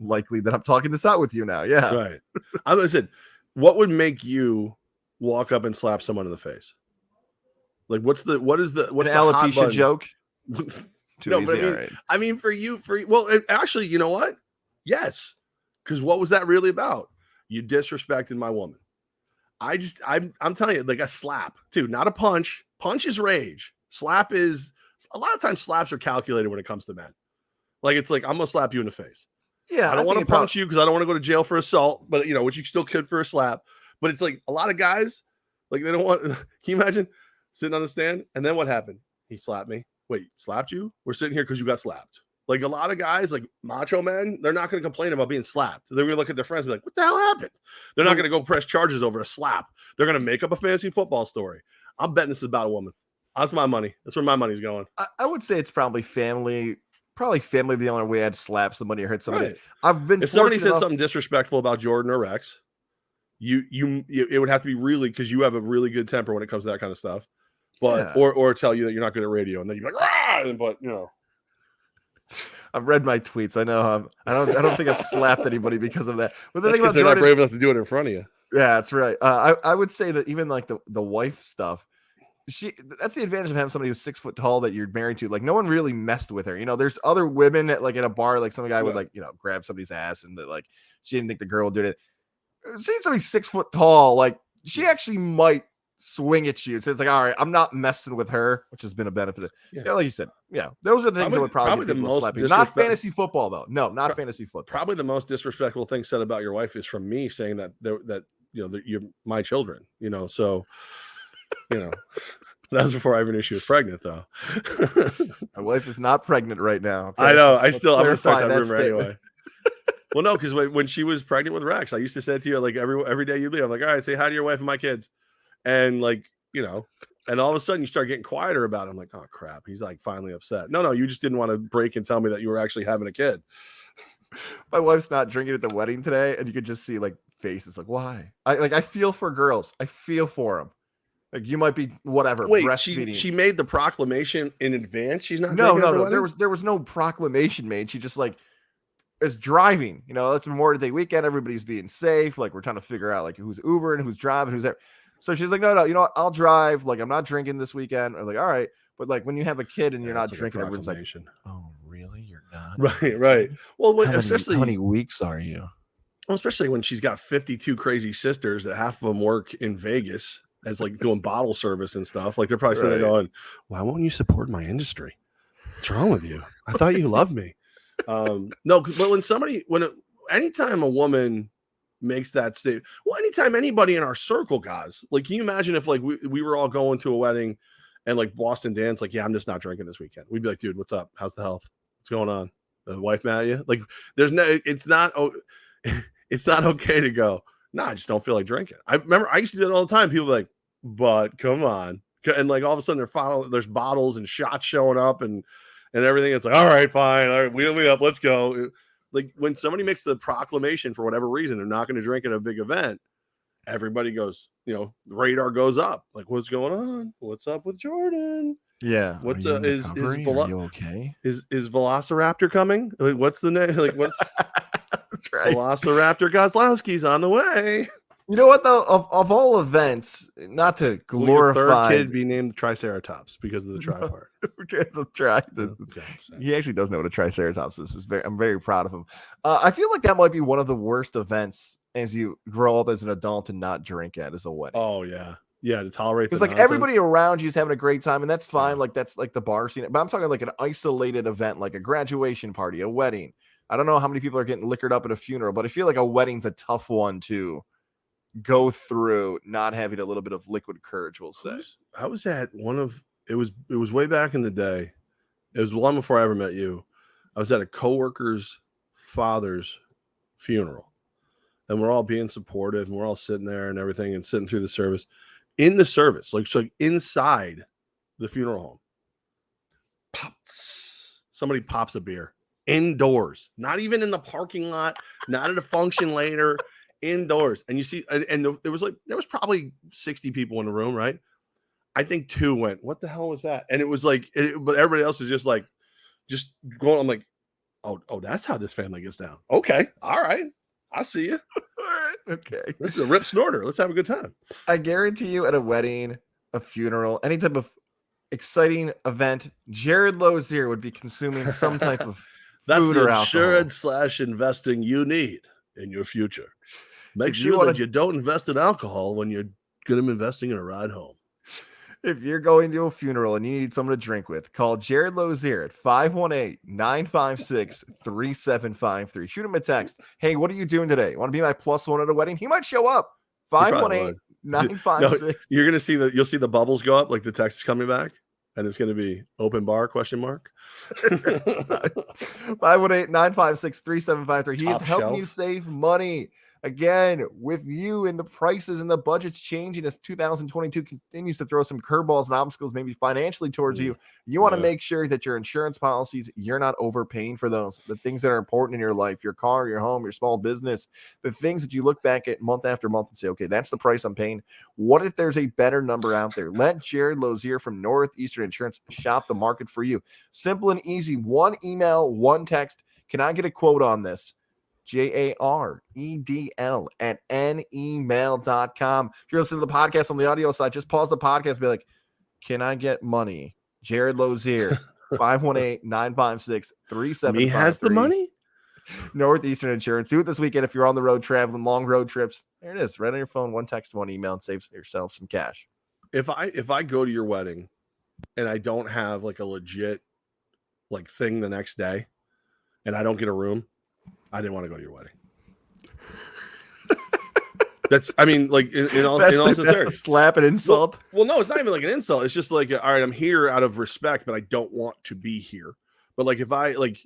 likely that I'm talking this out with you now. Yeah. Right. I said, what would make you walk up and slap someone in the face? Like, what's the alopecia joke? Too no, easy. But I mean, for you, actually, you know what? Yes. Because what was that really about? You disrespected my woman. I'm telling you, like a slap too, not a punch, Punch is rage. Slap is a lot of times slaps are calculated when it comes to men. Like it's like I'm gonna slap you in the face. Yeah, I don't want to punch you because I don't want to go to jail for assault, but which you still could for a slap. But it's like a lot of guys, like they don't want. Can you imagine sitting on the stand and then what happened? He slapped me. Wait, slapped you? We're sitting here because you got slapped. Like a lot of guys, like macho men, they're not going to complain about being slapped. They're going to look at their friends and be like, what the hell happened? They're not going to go press charges over a slap. They're going to make up a fantasy football story. I'm betting this is about a woman. That's my money. That's where my money's going. I would say it's probably family. Probably family the only way I'd slap somebody or hit somebody. Right. I've been if somebody says something disrespectful about Jordan or Rex, it would have to be really because you have a really good temper when it comes to that kind of stuff. But or tell you that you're not good at radio, and then you're like, ah! But I've read my tweets. I know I don't think I've slapped anybody because of that. But the thing about they're Jordan, not brave enough to do it in front of you. Yeah, that's right. I would say that even like the wife stuff, that's the advantage of having somebody who's 6 foot tall that you're married to. Like no one really messed with her. There's other women at a bar, like some guy would grab somebody's ass and like she didn't think the girl did it. Seeing somebody 6 foot tall, like she actually might swing at you. So it's like, all right, I'm not messing with her, which has been a benefit. Yeah, like you said, yeah, those are the things that would probably be the most slapping. Not fantasy football though. No, not fantasy football. Probably the most disrespectful thing said about your wife is from me saying that you're my children. So that was before I even knew she was pregnant, though. My wife is not pregnant right now. Okay? I know. I'm gonna start that rumor anyway. Well, no, because when she was pregnant with Rex, I used to say to her like every day you leave, I'm like, all right, say hi to your wife and my kids. And and all of a sudden you start getting quieter about it. I'm like, oh crap, he's like finally upset. No, you just didn't want to break and tell me that you were actually having a kid. My wife's not drinking at the wedding today, and you could just see like faces like, why? I feel for girls. I feel for them. Like you might be whatever. Wait, breastfeeding. She made the proclamation in advance. She's not. No. There was no proclamation made. She just is driving. It's Memorial Day weekend. Everybody's being safe. Like we're trying to figure out like who's Uber and who's driving, who's there. So she's like, no, you know what? I'll drive. Like, I'm not drinking this weekend. Or like, all right. But like when you have a kid and you're not drinking, everyone's like, oh, really? You're not? Right. Well, how many weeks are you? Well, especially when she's got 52 crazy sisters that half of them work in Vegas as like doing bottle service and stuff. Like they're probably sitting there going, why won't you support my industry? What's wrong with you? I thought you loved me. No, but anytime a woman makes that statement. Well, anytime anybody in our circle, guys, like, can you imagine if like we were all going to a wedding and like Boston Dan's like, yeah, I'm just not drinking this weekend. We'd be like, dude, what's up? How's the health? What's going on? The wife mad at you? Like, it's not okay to go, no, I just don't feel like drinking. I remember I used to do that all the time. People were like, but come on. And like all of a sudden there's bottles and shots showing up and everything. It's like, all right, fine. All right, wheel me up. Let's go. Like when somebody makes the proclamation for whatever reason, they're not going to drink at a big event. Everybody goes, the radar goes up. Like, what's going on? What's up with Jordan? Yeah. What's are you okay? Is Velociraptor coming? Like, what's the name? Like, what's that's right. Velociraptor Kozlowski's on the way. You know what though? Of all events, not to glorify, your third kid be named Triceratops because of the tri part. He actually does know what a Triceratops is. I'm very proud of him. I feel like that might be one of the worst events as you grow up as an adult and not drink at is a wedding. Oh yeah, to tolerate because like nonsense. Everybody around you is having a great time and that's fine. Like that's like the bar scene. But I'm talking like an isolated event, like a graduation party, a wedding. I don't know how many people are getting liquored up at a funeral, but I feel like a wedding's a tough one to go through not having a little bit of liquid courage, we'll say. I was at it was way back in the day. It was long before I ever met you. I was at a coworker's father's funeral and we're all being supportive and we're all sitting there and everything and sitting through the service. In the service, like so inside the funeral home, somebody pops a beer indoors, not even in the parking lot, not at a function later. Indoors, and you see, there was probably 60 people in the room, right? I think 2 went, what the hell was that? And it was like, but everybody else is just going. I'm like, oh, that's how this family gets down. Okay, all right, I see you. All right, okay. This is a rip snorter. Let's have a good time. I guarantee you, at a wedding, a funeral, any type of exciting event, Jared Lozier would be consuming some type of food or alcohol. That's the insurance/investing you need in your future. Make sure that you don't invest in alcohol when you're going to be investing in a ride home. If you're going to a funeral and you need someone to drink with, call Jared Lozier at 518-956-3753. Shoot him a text. Hey, what are you doing today? Want to be my +1 at a wedding? He might show up. He probably would. 518-956. You're gonna see you'll see the bubbles go up, like the text is coming back, and it's gonna be open bar ? 518-956-3753. He is Top helping shelf. you save money. Again, with you and the prices and the budgets changing as 2022 continues to throw some curveballs and obstacles, maybe financially towards you, you want to make sure that your insurance policies, you're not overpaying for those. The things that are important in your life, your car, your home, your small business, the things that you look back at month after month and say, okay, that's the price I'm paying. What if there's a better number out there? Let Jared Lozier from Northeastern Insurance shop the market for you. Simple and easy. One email, one text. Can I get a quote on this? JAREDL@nemail.com. If you're listening to the podcast on the audio side, just pause the podcast and be like, can I get money? Jared Lozier, 518-956-3753. Me has the money? Northeastern Insurance. Do it this weekend if you're on the road traveling, long road trips. There it is, right on your phone. One text, one email, and save yourself some cash. If I go to your wedding and I don't have like a legit like thing the next day and I don't get a room, I didn't want to go to your wedding. That's, I mean, like in all sincerity, that's the slap and insult. Well, no, it's not even like an insult. It's just like, all right, I'm here out of respect, but I don't want to be here. But like if I like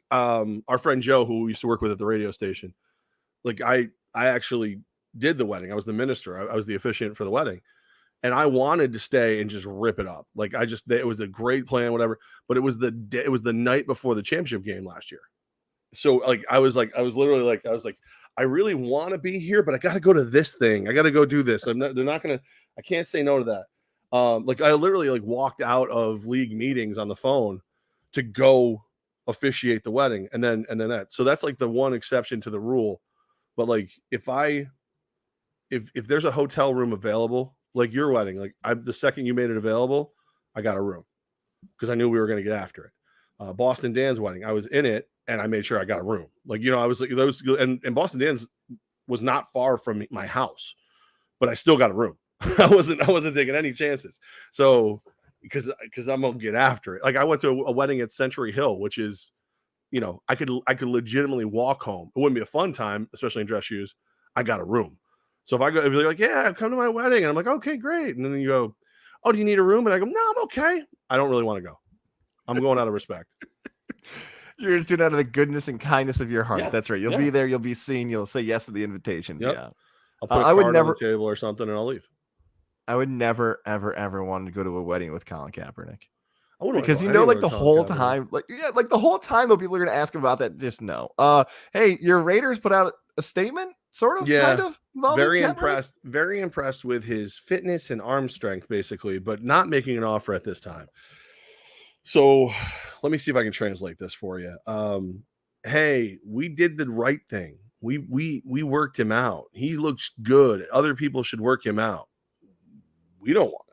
our friend Joe, who we used to work with at the radio station, like I actually did the wedding. I was the minister. I was the officiant for the wedding, and I wanted to stay and just rip it up. Like it was a great plan, whatever. But it was the night before the championship game last year. So like I was literally I really want to be here, but I got to go to this thing. I got to go do this. I can't say no to that. Like I literally like walked out of league meetings on the phone to go officiate the wedding. And then that, so that's like the one exception to the rule. But like, if there's a hotel room available, like your wedding, like the second you made it available, I got a room because I knew we were going to get after it. Boston Dan's wedding, I was in it and I made sure I got a room. Like, I was like those, and Boston Dan's was not far from my house, but I still got a room. I wasn't taking any chances. So because I'm gonna get after it. Like I went to a wedding at Century Hill, which is, I could legitimately walk home. It wouldn't be a fun time, especially in dress shoes. I got a room. So if you're like, yeah, come to my wedding, and I'm like, okay, great. And then you go, oh, do you need a room? And I go, no, I'm okay. I don't really want to go. I'm going out of respect. You're just doing out of the goodness and kindness of your heart. Yeah. That's right. You'll be there. You'll be seen. You'll say yes to the invitation. Yep. Yeah. I'll put a card on the table or something, and I'll leave. I would never, ever, ever want to go to a wedding with Colin Kaepernick. Because like the whole time, like the whole time, though, people are going to ask him about that. Just no. Hey, your Raiders put out a statement, sort of, kind of. Very impressed with his fitness and arm strength, basically, but not making an offer at this time. So let me see if I can translate this for you. Hey, we did the right thing. We worked him out. He looks good. Other people should work him out. We don't want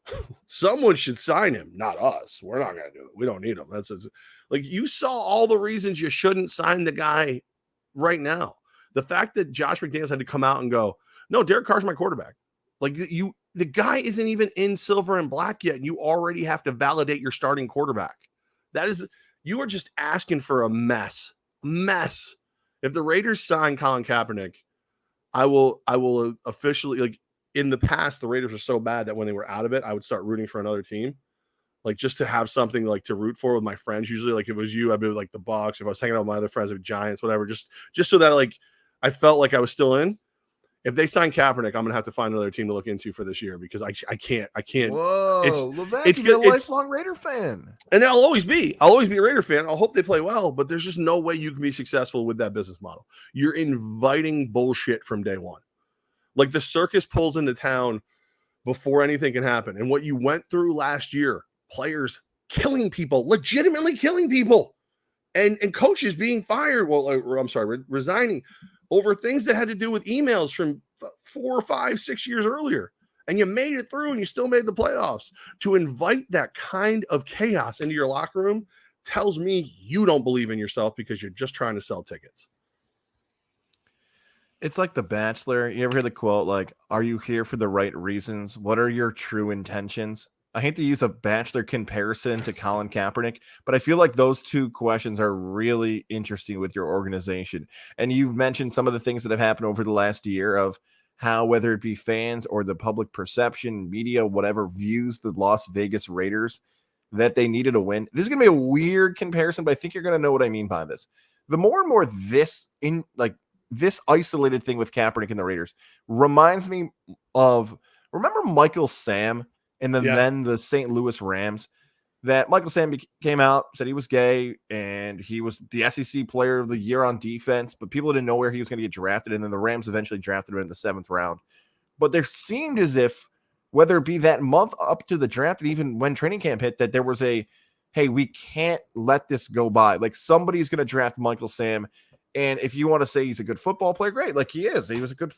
him. Someone should sign him, not us. We're not going to do it. We don't need him. That's like, you saw all the reasons you shouldn't sign the guy right now. The fact that Josh McDaniels had to come out and go, no, Derek Carr's my quarterback. Like the guy isn't even in silver and black yet, and you already have to validate your starting quarterback. You are just asking for a mess. If the Raiders sign Colin Kaepernick, I will officially, like, in the past, the Raiders were so bad that when they were out of it, I would start rooting for another team, like just to have something like to root for with my friends. Usually, like if it was you, I'd be like the Bucs. If I was hanging out with my other friends, with Giants, whatever, just so that like I felt like I was still in. If they sign Kaepernick, I'm gonna have to find another team to look into for this year because I can't. Whoa, Levack, you're a lifelong Raider fan, and I'll always be a Raider fan. I'll hope they play well, but there's just no way you can be successful with that business model. You're inviting bullshit from day one. Like the circus pulls into town before anything can happen, and what you went through last year, players killing people, legitimately killing people, and coaches being fired. Well, I'm sorry, resigning over things that had to do with emails from 4, 5, 6 years earlier. And you made it through and you still made the playoffs. To invite that kind of chaos into your locker room tells me you don't believe in yourself because you're just trying to sell tickets. It's like The Bachelor. You ever hear the quote, like, "Are you here for the right reasons? What are your true intentions?" I hate to use a Bachelor comparison to Colin Kaepernick, but I feel like those two questions are really interesting with your organization. And you've mentioned some of the things that have happened over the last year of how, whether it be fans or the public perception, media, whatever, views the Las Vegas Raiders, that they needed a win. This is going to be a weird comparison, but I think you're going to know what I mean by this. The more and more this isolated thing with Kaepernick and the Raiders reminds me of, remember Michael Sam and then the St. Louis Rams, that Michael Sam came out, said he was gay, and he was the SEC player of the year on defense, but people didn't know where he was going to get drafted. And then the Rams eventually drafted him in the 7th round. But there seemed as if, whether it be that month up to the draft and even when training camp hit, that there was a, hey, we can't let this go by. Like, somebody's going to draft Michael Sam. And if you want to say he's a good football player, great. Like, he is. He was a good.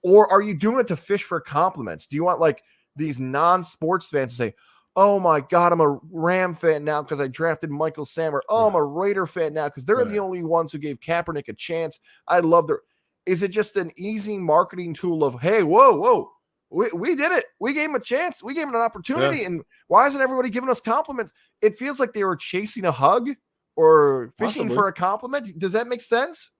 Or are you doing it to fish for compliments? Do you want, like, these non-sports fans to say, oh my God, I'm a Ram fan now because I drafted Michael Sam, or I'm a Raider fan now because they're the only ones who gave Kaepernick a chance. I love their. Is it just an easy marketing tool of, hey, whoa, we did it. We gave him a chance. We gave him an opportunity. And why isn't everybody giving us compliments? It feels like they were chasing a hug or fishing for a compliment. Does that make sense?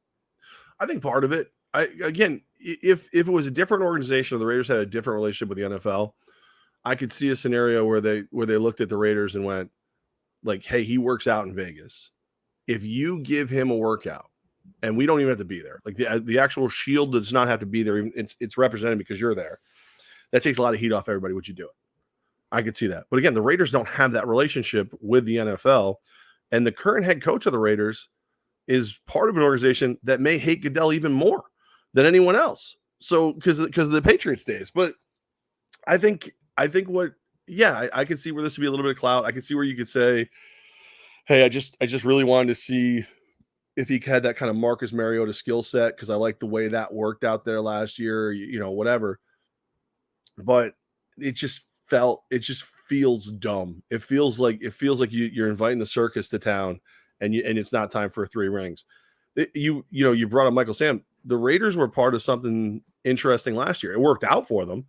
I think part of it, if it was a different organization or the Raiders had a different relationship with the NFL, I could see a scenario where they looked at the Raiders and went, like, hey, he works out in Vegas. If you give him a workout, and we don't even have to be there, like the actual shield does not have to be there. It's represented because you're there. That takes a lot of heat off everybody. Would you do it? I could see that. But again, the Raiders don't have that relationship with the NFL. And the current head coach of the Raiders is part of an organization that may hate Goodell even more than anyone else. So because of the Patriots days. But I think I could see where this would be a little bit of clout. I could see where you could say, hey, I just really wanted to see if he had that kind of Marcus Mariota skill set because I like the way that worked out there last year, whatever. But it just feels dumb. It feels like you're inviting the circus to town and it's not time for 3 rings. You brought up Michael Sam. The Raiders were part of something interesting last year. It worked out for them.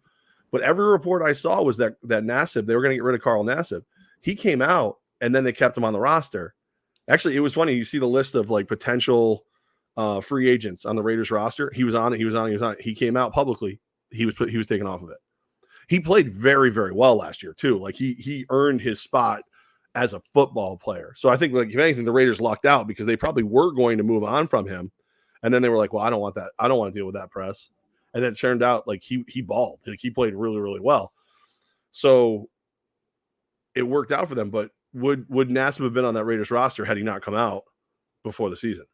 But every report I saw was that Nassib, they were going to get rid of Carl Nassib. He came out and then they kept him on the roster. Actually, it was funny. You see the list of like potential free agents on the Raiders roster. He was on it. He came out publicly. He was taken off of it. He played very, very well last year too. Like he earned his spot as a football player. So I think, like, if anything, the Raiders lucked out because they probably were going to move on from him. And then they were like, well, I don't want that. I don't want to deal with that press. And then it turned out like he balled. Like, he played really, really well. So it worked out for them. But would Nassib have been on that Raiders roster had he not come out before the season?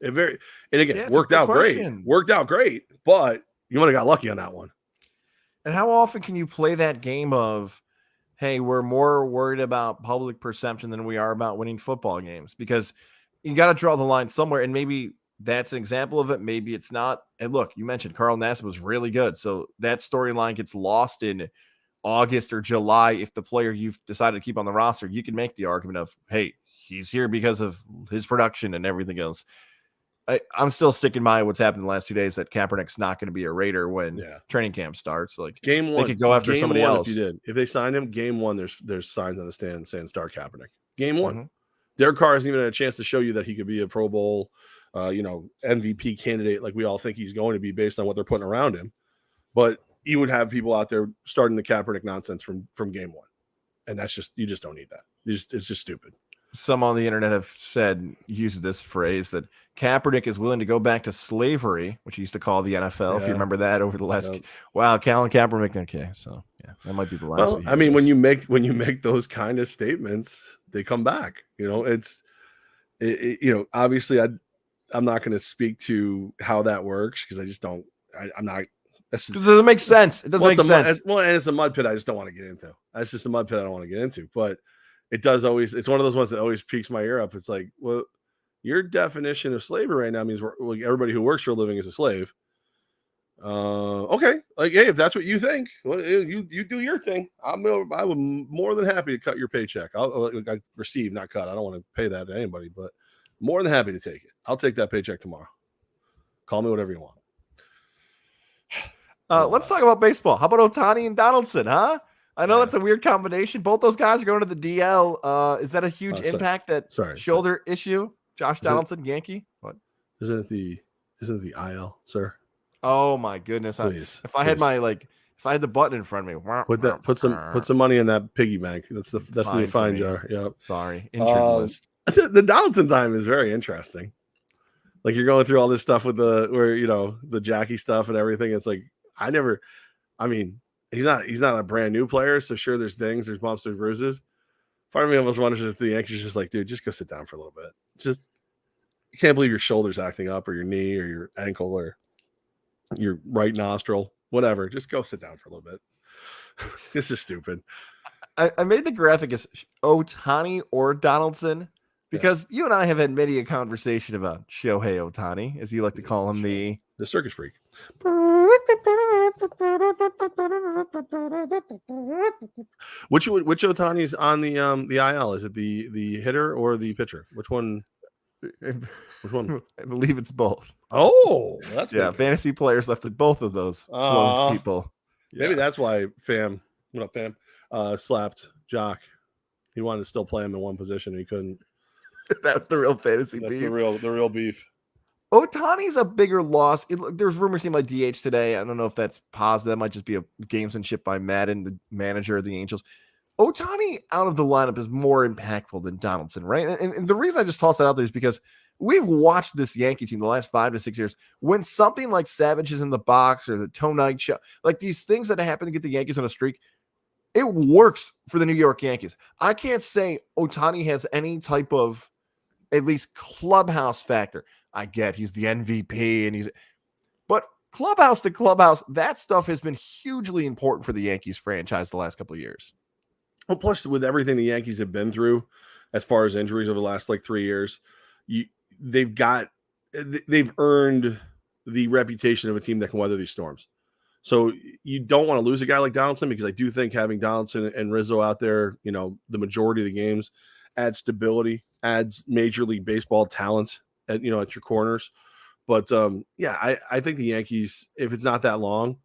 Worked out great. Worked out great, but you might have got lucky on that one. And how often can you play that game of, hey, we're more worried about public perception than we are about winning football games? Because you got to draw the line somewhere, and maybe that's an example of it. Maybe it's not. And look, you mentioned Carl Nassib was really good. So that storyline gets lost in August or July. If the player you've decided to keep on the roster, you can make the argument of, hey, he's here because of his production and everything else. I'm still sticking by what's happened in the last 2 days, that Kaepernick's not going to be a Raider when training camp starts. Like, game one, they could go after somebody else. If they signed him, game one, there's signs on the stand saying start Kaepernick. Game one. Derek Carr hasn't even had a chance to show you that he could be a Pro Bowl, MVP candidate like we all think he's going to be based on what they're putting around him. But you would have people out there starting the Kaepernick nonsense from game one. And you just don't need that. It's just stupid. Some on the internet have used this phrase that Kaepernick is willing to go back to slavery, which he used to call the NFL. If you remember that over the last, Colin Kaepernick. Okay. So that might be the last. Well, I mean, when you make those kind of statements, they come back, obviously I'm not going to speak to how that works because I just don't, I'm not. It doesn't make sense. It doesn't make sense. And it's a mud pit I just don't want to get into. That's just a mud pit I don't want to get into. But it's one of those ones that always piques my ear up. It's like, well, your definition of slavery right now means everybody who works for a living is a slave. Okay. Like, hey, if that's what you think, well, you do your thing. I'm more than happy to cut your paycheck. I receive, not cut. I don't want to pay that to anybody, but more than happy to take it. I'll take that paycheck tomorrow. Call me whatever you want. Let's talk about baseball. How about Ohtani and Donaldson, huh? I know that's a weird combination. Both those guys are going to the DL. Is that a huge impact? That shoulder issue? Josh Donaldson, Yankee. What? Isn't it the IL, sir? Oh my goodness! If I had the button in front of me, put some money in that piggy bank. That's the fine jar. Yep. Sorry, injured list. The Donaldson time is very interesting. Like you're going through all this stuff with the Jackie stuff and everything. It's like he's not a brand new player, so sure there's bumps, there's bruises. Part of me almost wonders if the Yankees are just like, dude, just go sit down for a little bit. Just you can't believe your shoulder's acting up or your knee or your ankle or your right nostril, whatever. Just go sit down for a little bit. This is stupid. I made the graphic as Ohtani or Donaldson because you and I have had many a conversation about Shohei Ohtani, as you like to call him, the circus freak. Which Ohtani's on the IL? Is it the hitter or the pitcher? Which one? Which one? I believe it's both. Oh, that's fantasy players left at both of those people. Maybe that's why Fam slapped Jock. He wanted to still play him in one position and he couldn't. That's the real fantasy beef. The real beef. Ohtani's a bigger loss. There's rumors he might DH today. I don't know if that's positive. That might just be a gamesmanship by Madden, the manager of the Angels. Ohtani out of the lineup is more impactful than Donaldson, right? And the reason I just tossed that out there is because we've watched this Yankee team the last 5 to 6 years. When something like Savage is in the box or the Tonight Show, like these things that happen to get the Yankees on a streak, it works for the New York Yankees. I can't say Ohtani has any type of at least clubhouse factor. I get he's the MVP but clubhouse to clubhouse, that stuff has been hugely important for the Yankees franchise the last couple of years. Well, plus with everything the Yankees have been through as far as injuries over the last 3 years, they've earned the reputation of a team that can weather these storms. So you don't want to lose a guy like Donaldson, because I do think having Donaldson and Rizzo out there, the majority of the games adds stability, adds Major League Baseball talent at your corners. But I think the Yankees, if it's not that long,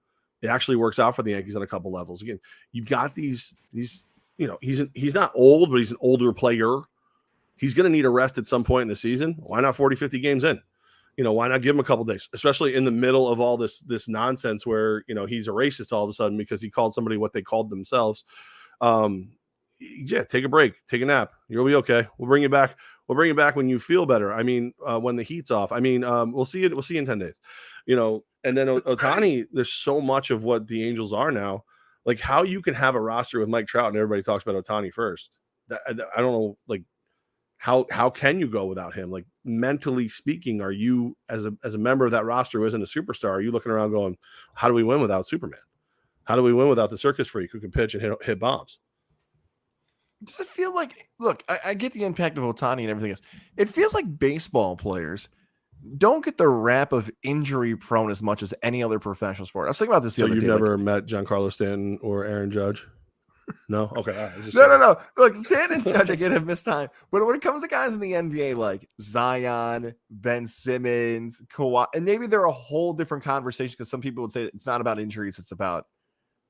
it actually works out for the Yankees on a couple levels. Again, you've got these he's not old, but he's an older player. He's going to need a rest at some point in the season. Why not 40, 50 games in? Why not give him a couple days, especially in the middle of all this nonsense where, he's a racist all of a sudden because he called somebody what they called themselves. Take a break, take a nap. You'll be okay. We'll bring you back. We'll bring you back when you feel better. When the heat's off. We'll see you in 10 days, and then Ohtani, there's so much of what the Angels are now, like how you can have a roster with Mike Trout and everybody talks about Ohtani first. I don't know, like, how can you go without him? Like, mentally speaking, are you as a member of that roster who isn't a superstar, are you looking around going, how do we win without Superman? How do we win without the circus freak who can pitch and hit bombs? Does it feel like, look, I get the impact of Ohtani and everything else. It feels like baseball players don't get the rap of injury prone as much as any other professional sport. I was thinking about this the other day. So you've never met Giancarlo Stanton or Aaron Judge? No? Okay. All right. No. Look, Stanton and Judge, I get have missed time. But when it comes to guys in the NBA like Zion, Ben Simmons, Kawhi, and maybe they're a whole different conversation because some people would say it's not about injuries. It's about,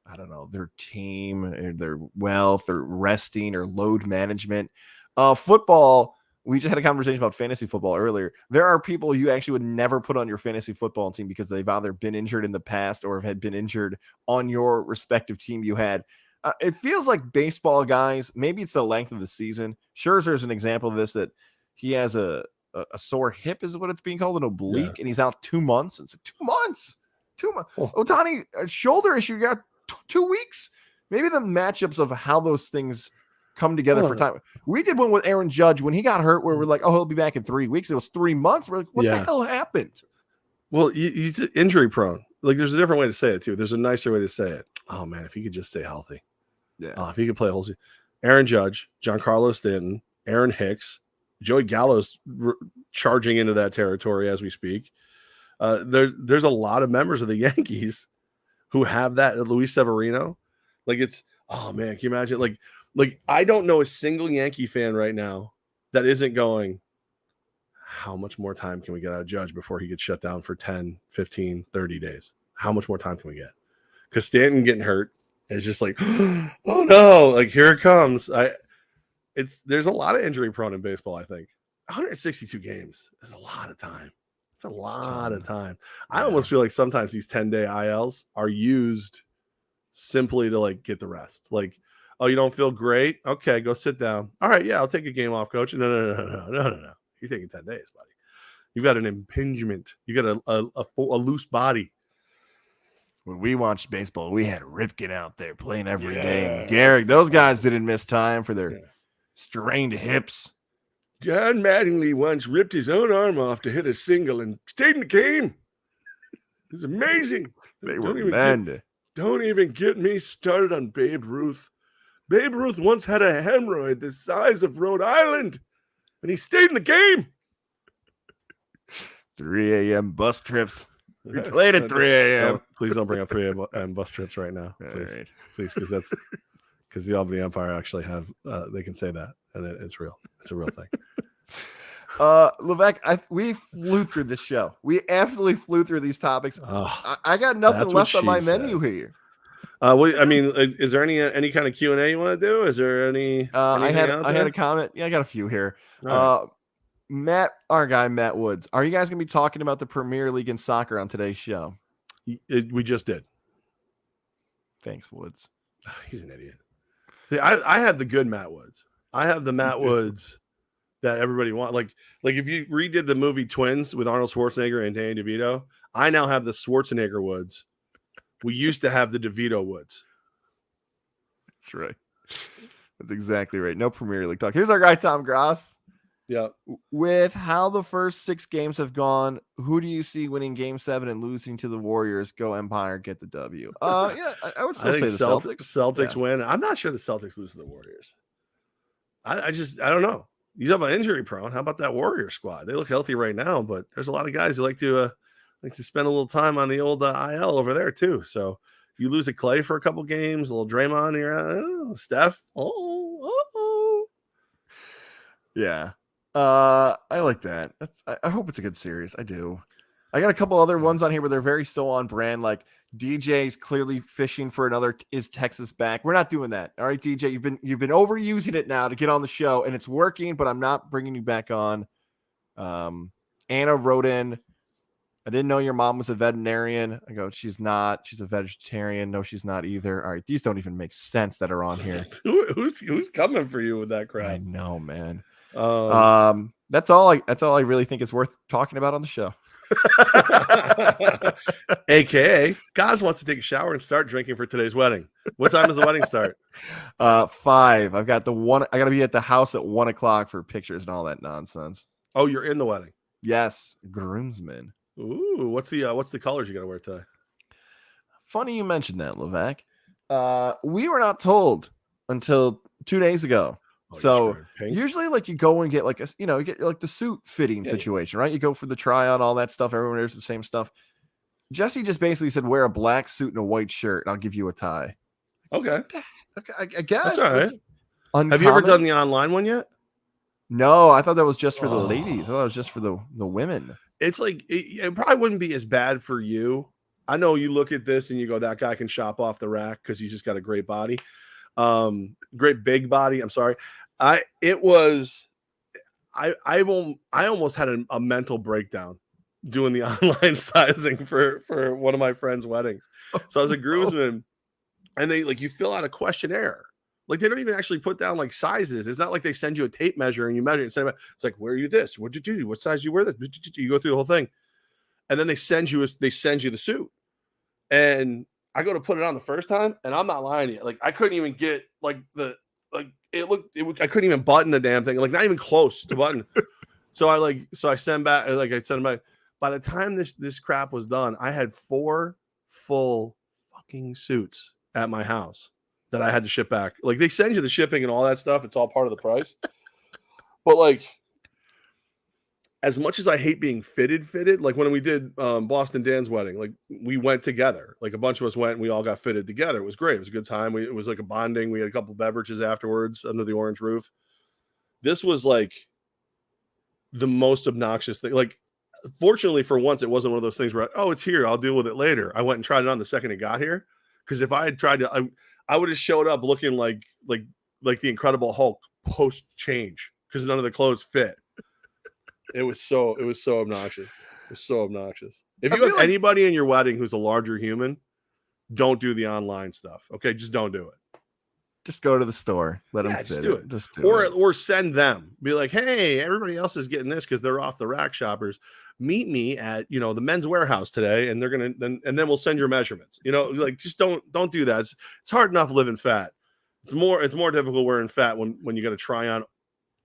I don't know, their team or their wealth or resting or load management. Football, we just had a conversation about fantasy football earlier. There are people you actually would never put on your fantasy football team because they've either been injured in the past or had been injured on your respective team you had. It feels like baseball guys, maybe it's the length of the season. Scherzer's an example of this, that he has a sore hip is what it's being called, an oblique, and he's out 2 months. It's like 2 months. 2 months. Oh. Ohtani, a shoulder issue, you got 2 weeks. Maybe the matchups of how those things come together for time. We did one with Aaron Judge when he got hurt where we're like, oh, he'll be back in 3 weeks. It was 3 months. We're like, what the hell happened? Well, he's injury prone. Like, there's a different way to say it, too. There's a nicer way to say it. Oh, man, if he could just stay healthy. Yeah. If he could play a whole season. Aaron Judge, Giancarlo Stanton, Aaron Hicks, Joey Gallo's charging into that territory as we speak. There's a lot of members of the Yankees who have that. Luis Severino. Like, it's, oh, man, can you imagine? Like I don't know a single Yankee fan right now that isn't going, how much more time can we get out of Judge before he gets shut down for 10, 15, 30 days? How much more time can we get? because Stanton getting hurt is just like, oh no, like here it comes. There's a lot of injury prone in baseball. I think 162 games is a lot of time. It's a lot of time. I almost feel like sometimes these 10-day ILs are used simply to like get the rest. Like, oh, you don't feel great? Okay, go sit down. All right, yeah, I'll take a game off, coach. No. You're taking 10 days, buddy. You've got an impingement. You got a loose body. When we watched baseball, we had Ripken out there playing every day. And Garrick, those guys didn't miss time for their strained hips. John Mattingly once ripped his own arm off to hit a single and stayed in the game. It was amazing. They were men. Don't even get me started on Babe Ruth. Babe Ruth once had a hemorrhoid the size of Rhode Island, and he stayed in the game. 3 a.m. bus trips. We played at 3 a.m. Please don't bring up 3 a.m. bus trips right now. Please, right. Please, because the Albany Empire actually have they can say that, and it's real. It's a real thing. Levack, we flew through this show. We absolutely flew through these topics. I got nothing left on my menu here. I mean, is there any kind of Q&A you want to do? Is there any? I had a comment. Yeah, I got a few here. Right. Matt, our guy Matt Woods, are you guys going to be talking about the Premier League in soccer on today's show? We just did. Thanks, Woods. He's an idiot. See, I have the good Matt Woods. I have the Matt Woods that everybody wants. Like if you redid the movie Twins with Arnold Schwarzenegger and Danny DeVito, I now have the Schwarzenegger Woods. We used to have the DeVito Woods. That's right. That's exactly right. No Premier League talk. Here's our guy Tom Gross. Yeah. With how the first 6 games have gone, who do you see winning Game 7 and losing to the Warriors? Go Empire, get the W. Yeah, I would still say the Celtics. Celtics win. I'm not sure the Celtics lose to the Warriors. I don't know. You talk about injury prone. How about that Warrior squad? They look healthy right now, but there's a lot of guys who like to spend a little time on the old IL over there too. So you lose a Clay for a couple games, a little Draymond here, Steph. Yeah. I like that. I hope it's a good series. I do. I got a couple other ones on here where they're very so on brand. Like DJ's clearly fishing for another "Is Texas back?" We're not doing that. All right, DJ, you've been overusing it now to get on the show, and it's working. But I'm not bringing you back on. Anna wrote in, I didn't know your mom was a veterinarian. I go, she's not. She's a vegetarian. No, she's not either. All right, these don't even make sense that are on here. Who's coming for you with that crap? I know, man. That's all I really think is worth talking about on the show. AKA Goz wants to take a shower and start drinking for today's wedding. What time does the wedding start? 5. I've got I gotta be at the house at 1:00 for pictures and all that nonsense. Oh, you're in the wedding? Yes, groomsmen. Ooh, what's the colors you gotta wear today? Funny you mentioned that, Levack. We were not told until 2 days ago. So usually like you go and get like you get like the suit fitting situation, right? You go for the try on, all that stuff. Everyone wears the same stuff. Jesse just basically said, wear a black suit and a white shirt and I'll give you a tie. Okay. I guess. That's all right. Have you ever done the online one yet? No, I thought that was just for the ladies. I thought it was just for the women. It's like, it probably wouldn't be as bad for you. I know you look at this and you go, that guy can shop off the rack because he's just got a great body. Great big body. I'm sorry. I almost had a mental breakdown doing the online sizing for one of my friends' weddings. So I was a groomsman, and they you fill out a questionnaire. Like they don't even actually put down like sizes. It's not like they send you a tape measure and you measure it. It's like, where are you this? What did you do? What size do you wear this? You go through the whole thing, and then they send you the suit. And I go to put it on the first time, and I'm not lying to you. Like I couldn't even get I couldn't even button the damn thing, like not even close to button. So I send back, I send back. By the time this crap was done, I had 4 full fucking suits at my house that I had to ship back. Like they send you the shipping and all that stuff. It's all part of the price. But like, as much as I hate being fitted, like when we did Boston Dan's wedding, like we went together, like a bunch of us went and we all got fitted together. It was great. It was a good time. It was like a bonding. We had a couple beverages afterwards under the orange roof. This was like the most obnoxious thing. Like, fortunately for once, it wasn't one of those things where, oh, it's here, I'll deal with it later. I went and tried it on the second it got here because if I had tried to, I would have showed up looking like the Incredible Hulk post change because none of the clothes fit. It was so obnoxious. It was so obnoxious. If you have anybody in your wedding who's a larger human, don't do the online stuff. Okay, just don't do it. Just go to the store. Let them fit do it. Just do it. Or send them. Be like, hey, everybody else is getting this because they're off the rack shoppers. Meet me at the Men's Warehouse today, and they're gonna then we'll send your measurements. Like just don't do that. It's hard enough living fat. It's more difficult wearing fat when you got to try on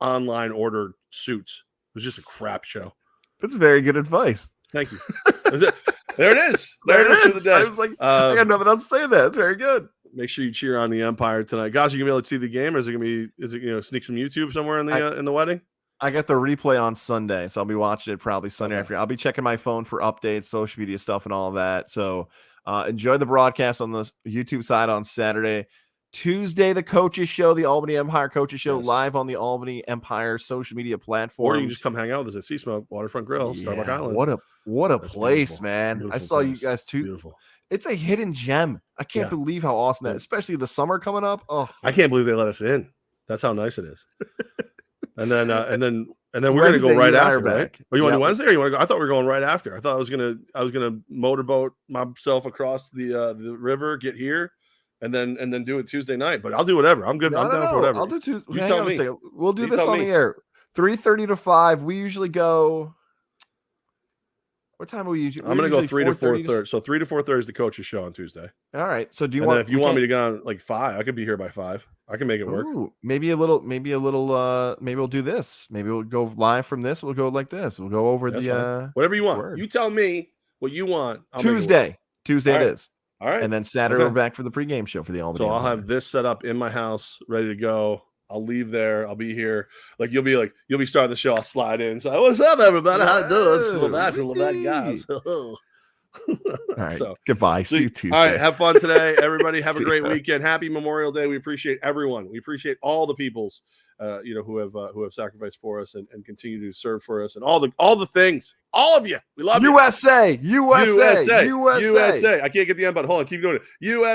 online order suits. It was just a crap show. That's very good advice. Thank you. There it is. There it is. I was like, I got nothing else to say. That's very good. Make sure you cheer on the Empire tonight, guys. You gonna be able to see the game, or is it sneak some YouTube somewhere in the wedding? I got the replay on Sunday, so I'll be watching it probably Sunday afternoon. I'll be checking my phone for updates, social media stuff, and all of that. So enjoy the broadcast on the YouTube side on Saturday. Tuesday, the Coaches Show, the Albany Empire Coaches Show, live on the Albany Empire social media platform. Or you can just come hang out with us at Sea Smoke Waterfront Grill, Starbuck Island. What a place, beautiful. Man! Beautiful I saw place. You guys too. Beautiful. It's a hidden gem. I can't believe how awesome that is, especially the summer coming up. Oh, I can't believe they let us in. That's how nice it is. And then we're gonna go right after, right? Or you want to do Wednesday, or you want to go? I thought we were going right after. I thought I was gonna motorboat myself across the river, get here, and then do it Tuesday night. But I'll do whatever. I'm good. I'm down for whatever. I'll do Tuesday. You tell me. We'll do this on the air. 3:30 to 5. We usually go. What time are we usually? I'm going to go 3 to 4:30. So 3 to 4:30 is the Coaches Show on Tuesday. All right. So do you want? If you want me to go on like 5, I could be here by 5. I can make it work. Maybe a little. Maybe we'll do this. Maybe we'll go live from this. We'll go like this. We'll go over whatever you want. You tell me what you want. Tuesday it is. All right. And then Saturday we're back for the pregame show for the Albany. So I'll have this set up in my house, ready to go. I'll leave there. I'll be here. You'll be starting the show. I'll slide in. So what's up, everybody? How you doing? It's Levack from Levack and Goz. All right. So goodbye. See you Tuesday. All right. Have fun today, everybody. Have a great weekend. Happy Memorial Day. We appreciate everyone. We appreciate all the peoples, who have sacrificed for us and continue to serve for us and all the things. All of you. We love you. USA. I can't get the end, but hold on. Keep doing it. USA.